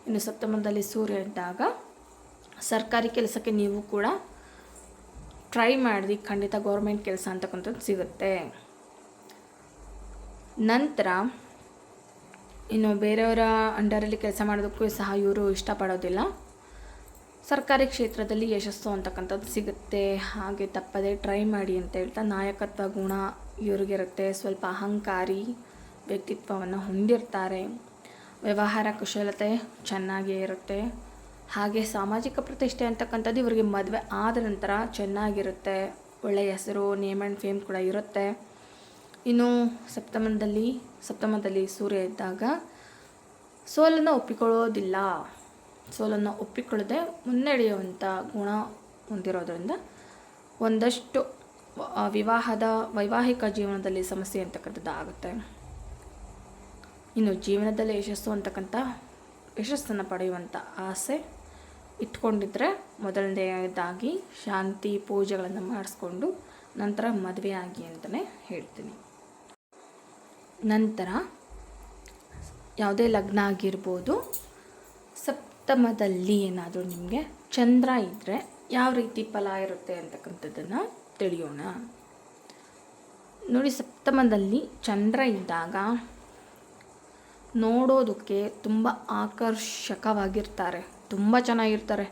ಇನ್ನು ಸಪ್ತಮದಲ್ಲಿ ಸೂರ್ಯ ಇದ್ದಾಗ ಸರ್ಕಾರಿ ಕೆಲಸಕ್ಕೆ ನೀವು ಕೂಡ ಟ್ರೈ ಮಾಡಿದ್ರೆ ಖಂಡಿತ ಗೌರ್ಮೆಂಟ್ ಕೆಲಸ ಅಂತಕ್ಕಂಥದ್ದು ಸಿಗುತ್ತೆ. ನಂತರ ಇನ್ನು ಬೇರೆಯವರ ಅಂಡರಲ್ಲಿ ಕೆಲಸ ಮಾಡೋದಕ್ಕೂ ಸಹ ಇವರು ಇಷ್ಟಪಡೋದಿಲ್ಲ. ಸರ್ಕಾರಿ ಕ್ಷೇತ್ರದಲ್ಲಿ ಯಶಸ್ಸು ಅಂತಕ್ಕಂಥದ್ದು ಸಿಗುತ್ತೆ. ಹಾಗೆ ತಪ್ಪದೆ ಟ್ರೈ ಮಾಡಿ ಅಂತ ಹೇಳ್ತಾ, ನಾಯಕತ್ವ ಗುಣ ಇವ್ರಿಗಿರುತ್ತೆ. ಸ್ವಲ್ಪ ಅಹಂಕಾರಿ ವ್ಯಕ್ತಿತ್ವವನ್ನು ಹೊಂದಿರ್ತಾರೆ. ವ್ಯವಹಾರ ಕುಶಲತೆ ಚೆನ್ನಾಗೇ ಇರುತ್ತೆ. ಹಾಗೆ ಸಾಮಾಜಿಕ ಪ್ರತಿಷ್ಠೆ ಅಂತಕ್ಕಂಥದ್ದು ಇವರಿಗೆ ಮದುವೆ ಆದ ನಂತರ ಚೆನ್ನಾಗಿರುತ್ತೆ. ಒಳ್ಳೆಯ ಹೆಸರು, ನೇಮ್ ಆ್ಯಂಡ್ ಫೇಮ್ ಕೂಡ ಇರುತ್ತೆ. ಇನ್ನು ಸಪ್ತಮದಲ್ಲಿ ಸೂರ್ಯ ಇದ್ದಾಗ ಸೋಲನ್ನು ಒಪ್ಪಿಕೊಳ್ಳೋದಿಲ್ಲ. ಸೋಲನ್ನು ಒಪ್ಪಿಕೊಳ್ಳದೆ ಮುನ್ನಡೆಯುವಂಥ ಗುಣ ಹೊಂದಿರೋದ್ರಿಂದ ಒಂದಷ್ಟು ವೈವಾಹಿಕ ಜೀವನದಲ್ಲಿ ಸಮಸ್ಯೆ ಅಂತಕ್ಕಂಥದ್ದು ಆಗುತ್ತೆ. ಇನ್ನು ಜೀವನದಲ್ಲಿ ಯಶಸ್ಸನ್ನು ಪಡೆಯುವಂಥ ಆಸೆ ಇಟ್ಕೊಂಡಿದ್ರೆ ಮೊದಲನೇದಾಗಿ ಶಾಂತಿ ಪೂಜೆಗಳನ್ನು ಮಾಡಿಸ್ಕೊಂಡು ನಂತರ ಮದುವೆ ಆಗಿ ಅಂತಲೇ ಹೇಳ್ತೀನಿ. ನಂತರ ಯಾವುದೇ ಲಗ್ನ ಆಗಿರ್ಬೋದು, ಸಪ್ತಮದಲ್ಲಿ ಏನಾದರೂ ನಿಮಗೆ ಚಂದ್ರ ಇದ್ದರೆ ಯಾವ ರೀತಿ ಫಲ ಇರುತ್ತೆ ಅಂತಕ್ಕಂಥದ್ದನ್ನು ತಿಳಿಯೋಣ. ನೋಡಿ, ಸಪ್ತಮದಲ್ಲಿ ಚಂದ್ರ ಇದ್ದಾಗ ನೋಡೋದಕ್ಕೆ ತುಂಬ ಆಕರ್ಷಕವಾಗಿರ್ತಾರೆ, ತುಂಬ ಚೆನ್ನಾಗಿರ್ತಾರೆ.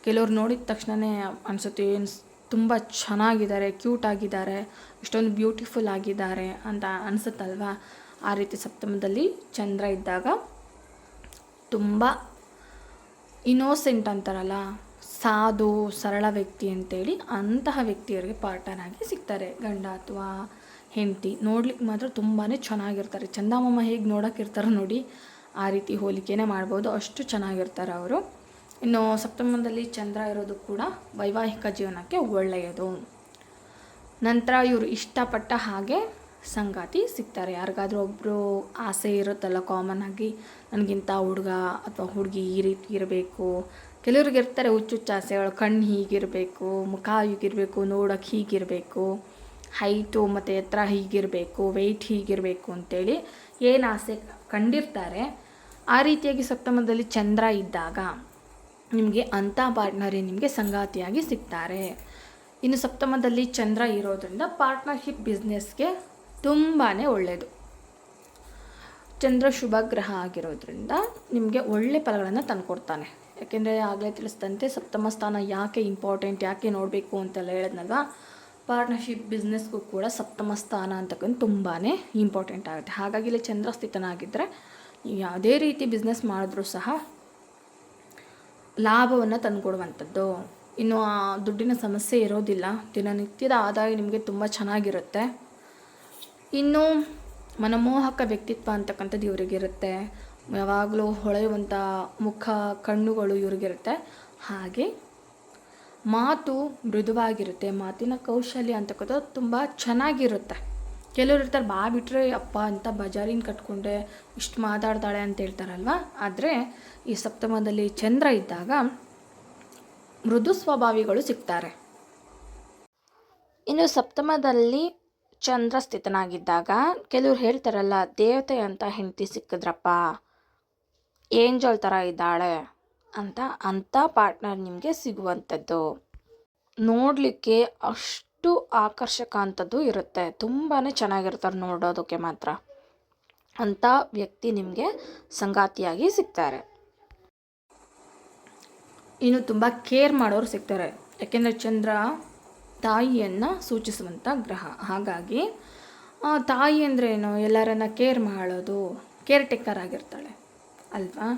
ಕೆಲವ್ರು ನೋಡಿದ ತಕ್ಷಣವೇ ಅನಿಸುತ್ತೆ ತುಂಬ ಚೆನ್ನಾಗಿದ್ದಾರೆ, ಕ್ಯೂಟ್ ಆಗಿದ್ದಾರೆ, ಇಷ್ಟೊಂದು ಬ್ಯೂಟಿಫುಲ್ ಆಗಿದ್ದಾರೆ ಅಂತ ಅನಿಸುತ್ತಲ್ವ. ಆ ರೀತಿ ಸಪ್ತಮದಲ್ಲಿ ಚಂದ್ರ ಇದ್ದಾಗ ತುಂಬ ಇನ್ನೋಸೆಂಟ್ ಅಂತಾರಲ್ಲ, ಸಾಧು ಸರಳ ವ್ಯಕ್ತಿ ಅಂತೇಳಿ ಅಂತಹ ವ್ಯಕ್ತಿಯವರಿಗೆ ಪಾರ್ಟ್ನರ್ ಆಗಿ ಸಿಗ್ತಾರೆ. ಗಂಡ ಅಥವಾ ಹೆಂಡತಿ ನೋಡ್ಲಿಕ್ಕೆ ಮಾತ್ರ ತುಂಬಾ ಚೆನ್ನಾಗಿರ್ತಾರೆ. ಚಂದಮಾಮ ಹೇಗೆ ನೋಡೋಕ್ಕಿರ್ತಾರೋ ನೋಡಿ, ಆ ರೀತಿ ಹೋಲಿಕೆನೇ ಮಾಡ್ಬೋದು, ಅಷ್ಟು ಚೆನ್ನಾಗಿರ್ತಾರೆ ಅವರು. ಇನ್ನು ಸಪ್ತಮದಲ್ಲಿ ಚಂದ್ರ ಇರೋದು ಕೂಡ ವೈವಾಹಿಕ ಜೀವನಕ್ಕೆ ಒಳ್ಳೆಯದು. ನಂತರ ಇವರು ಇಷ್ಟಪಟ್ಟ ಹಾಗೆ ಸಂಗಾತಿ ಸಿಗ್ತಾರೆ. ಯಾರಿಗಾದ್ರೂ ಒಬ್ಬರು ಆಸೆ ಇರುತ್ತಲ್ಲ ಕಾಮನ್ ಆಗಿ, ನನಗಿಂತ ಹುಡುಗ ಅಥವಾ ಹುಡುಗಿ ಈ ರೀತಿ ಇರಬೇಕು. ಕೆಲವ್ರಿಗೆ ಇರ್ತಾರೆ ಹುಚ್ಚುಚ್ಚು ಆಸೆಗಳು, ಕಣ್ಣು ಹೀಗಿರಬೇಕು, ಮುಖ ಹೀಗಿರಬೇಕು, ನೋಡೋಕ್ಕೆ ಹೀಗಿರಬೇಕು, ಹೈಟು ಮತ್ತು ಎತ್ತರ ಹೀಗಿರಬೇಕು, ವೆಯ್ಟ್ ಹೀಗಿರಬೇಕು ಅಂತೇಳಿ ಏನು ಆಸೆ ಕಂಡಿರ್ತಾರೆ. ಆ ರೀತಿಯಾಗಿ ಸಪ್ತಮದಲ್ಲಿ ಚಂದ್ರ ಇದ್ದಾಗ ನಿಮಗೆ ಅಂಥ ಪಾರ್ಟ್ನರೇ ನಿಮಗೆ ಸಂಗಾತಿಯಾಗಿ ಸಿಗ್ತಾರೆ. ಇನ್ನು ಸಪ್ತಮದಲ್ಲಿ ಚಂದ್ರ ಇರೋದ್ರಿಂದ ಪಾರ್ಟ್ನರ್ಶಿಪ್ ಬಿಸ್ನೆಸ್ಗೆ ತುಂಬಾ ಒಳ್ಳೆಯದು. ಚಂದ್ರ ಶುಭ ಗ್ರಹ ಆಗಿರೋದ್ರಿಂದ ನಿಮಗೆ ಒಳ್ಳೆ ಫಲಗಳನ್ನು ತಂದುಕೊಡ್ತಾನೆ. ಯಾಕೆಂದರೆ ಆಗಲೇ ತಿಳಿಸಿದಂತೆ ಸಪ್ತಮ ಸ್ಥಾನ ಯಾಕೆ ಇಂಪಾರ್ಟೆಂಟ್, ಯಾಕೆ ನೋಡಬೇಕು ಅಂತೆಲ್ಲ ಹೇಳಿದ್ನಲ್ವ. ಪಾರ್ಟ್ನರ್ಶಿಪ್ ಬಿಸ್ನೆಸ್ಗೂ ಕೂಡ ಸಪ್ತಮ ಸ್ಥಾನ ಅಂತಕ್ಕಂಥ ತುಂಬಾ ಇಂಪಾರ್ಟೆಂಟ್ ಆಗುತ್ತೆ. ಹಾಗಾಗಿ ಇಲ್ಲಿ ಚಂದ್ರ ಸ್ಥಿತನಾಗಿದ್ದರೆ ಯಾವುದೇ ರೀತಿ ಬಿಸ್ನೆಸ್ ಮಾಡಿದ್ರೂ ಸಹ ಲಾಭವನ್ನು ತಂದುಕೊಡುವಂಥದ್ದು. ಇನ್ನು ಆ ದುಡ್ಡಿನ ಸಮಸ್ಯೆ ಇರೋದಿಲ್ಲ. ದಿನನಿತ್ಯದ ಆದಾಯ ನಿಮಗೆ ತುಂಬ ಚೆನ್ನಾಗಿರುತ್ತೆ. ಇನ್ನು ಮನಮೋಹಕ ವ್ಯಕ್ತಿತ್ವ ಅಂತಕ್ಕಂಥದ್ದು ಇವರಿಗಿರುತ್ತೆ. ಯಾವಾಗಲೂ ಹೊಳೆಯುವಂಥ ಮುಖ, ಕಣ್ಣುಗಳು ಇವ್ರಿಗಿರುತ್ತೆ. ಹಾಗೆ ಮಾತು ಮೃದುವಾಗಿರುತ್ತೆ. ಮಾತಿನ ಕೌಶಲ್ಯ ಅಂತಕ್ಕಂಥದ್ದು ತುಂಬ ಚೆನ್ನಾಗಿರುತ್ತೆ. ಕೆಲವ್ರು ಇರ್ತಾರೆ, ಬಾ ಬಿಟ್ಟರೆ ಅಪ್ಪ ಅಂತ ಬಜಾರಿನ ಕಟ್ಕೊಂಡೆ ಇಷ್ಟು ಮಾತಾಡ್ತಾಳೆ ಅಂತ ಹೇಳ್ತಾರಲ್ವ. ಆದರೆ ಈ ಸಪ್ತಮದಲ್ಲಿ ಚಂದ್ರ ಇದ್ದಾಗ ಮೃದು ಸ್ವಭಾವಿಗಳು ಸಿಗ್ತಾರೆ. ಇನ್ನು ಸಪ್ತಮದಲ್ಲಿ ಚಂದ್ರ ಸ್ಥಿತನಾಗಿದ್ದಾಗ ಕೆಲವ್ರು ಹೇಳ್ತಾರಲ್ಲ, ದೇವತೆ ಅಂತ ಹೆಂಡತಿ ಸಿಕ್ಕಿದ್ರಪ್ಪ, ಏಂಜಲ್ ಥರ ಇದ್ದಾಳೆ ಅಂಥ ಪಾರ್ಟ್ನರ್ ನಿಮಗೆ ಸಿಗುವಂಥದ್ದು. ನೋಡಲಿಕ್ಕೆ ಅಷ್ಟು ಆಕರ್ಷಕ ಅಂಥದ್ದು ಇರುತ್ತೆ. ತುಂಬಾ ಚೆನ್ನಾಗಿರ್ತಾರೆ ನೋಡೋದಕ್ಕೆ ಮಾತ್ರ. ಅಂಥ ವ್ಯಕ್ತಿ ನಿಮಗೆ ಸಂಗಾತಿಯಾಗಿ ಸಿಗ್ತಾರೆ. ಇನ್ನು ತುಂಬ ಕೇರ್ ಮಾಡೋರು ಸಿಗ್ತಾರೆ. ಯಾಕೆಂದರೆ ಚಂದ್ರ ತಾಯಿಯನ್ನು ಸೂಚಿಸುವಂಥ ಗ್ರಹ. ಹಾಗಾಗಿ ತಾಯಿ ಅಂದರೆ ಏನು, ಎಲ್ಲರನ್ನ ಕೇರ್ ಮಾಡೋದು, ಕೇರ್ ಟೇಕರ್ ಆಗಿರ್ತಾಳೆ ಅಲ್ವಾ.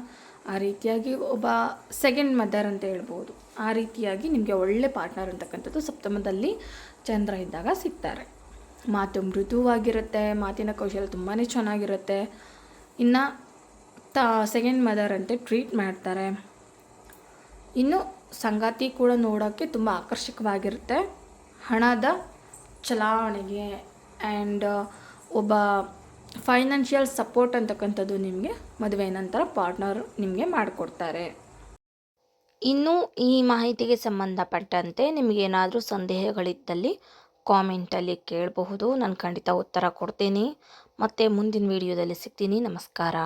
ಆ ರೀತಿಯಾಗಿ ಒಬ್ಬ ಸೆಕೆಂಡ್ ಮದರ್ ಅಂತ ಹೇಳ್ಬೋದು. ಆ ರೀತಿಯಾಗಿ ನಿಮಗೆ ಒಳ್ಳೆ ಪಾರ್ಟ್ನರ್ ಅಂತಕ್ಕಂಥದ್ದು ಸಪ್ತಮದಲ್ಲಿ ಚಂದ್ರ ಇದ್ದಾಗ ಸಿಗ್ತಾರೆ. ಮಾತು ಮೃದುವಾಗಿರುತ್ತೆ, ಮಾತಿನ ಕೌಶಲ್ಯ ತುಂಬಾ ಚೆನ್ನಾಗಿರುತ್ತೆ. ಇನ್ನು ಸೆಕೆಂಡ್ ಮದರ್ ಅಂತ ಟ್ರೀಟ್ ಮಾಡ್ತಾರೆ. ಇನ್ನು ಸಂಗಾತಿ ಕೂಡ ನೋಡೋಕ್ಕೆ ತುಂಬ ಆಕರ್ಷಕವಾಗಿರುತ್ತೆ. ಹಣದ ಚಲಾವಣೆಗೆ ಆ್ಯಂಡ್ ಒಬ್ಬ ಫೈನಾನ್ಷಿಯಲ್ ಸಪೋರ್ಟ್ ಅಂತಕ್ಕಂಥದ್ದು ನಿಮಗೆ ಮದುವೆ ನಂತರ ಪಾರ್ಟ್ನರ್ ನಿಮಗೆ ಮಾಡಿಕೊಡ್ತಾರೆ. ಇನ್ನು ಈ ಮಾಹಿತಿಗೆ ಸಂಬಂಧಪಟ್ಟಂತೆ ನಿಮಗೇನಾದರೂ ಸಂದೇಹಗಳಿದ್ದಲ್ಲಿ ಕಾಮೆಂಟಲ್ಲಿ ಕೇಳಬಹುದು. ನಾನು ಖಂಡಿತ ಉತ್ತರ ಕೊಡ್ತೀನಿ. ಮತ್ತು ಮುಂದಿನ ವಿಡಿಯೋದಲ್ಲಿ ಸಿಗ್ತೀನಿ. ನಮಸ್ಕಾರ.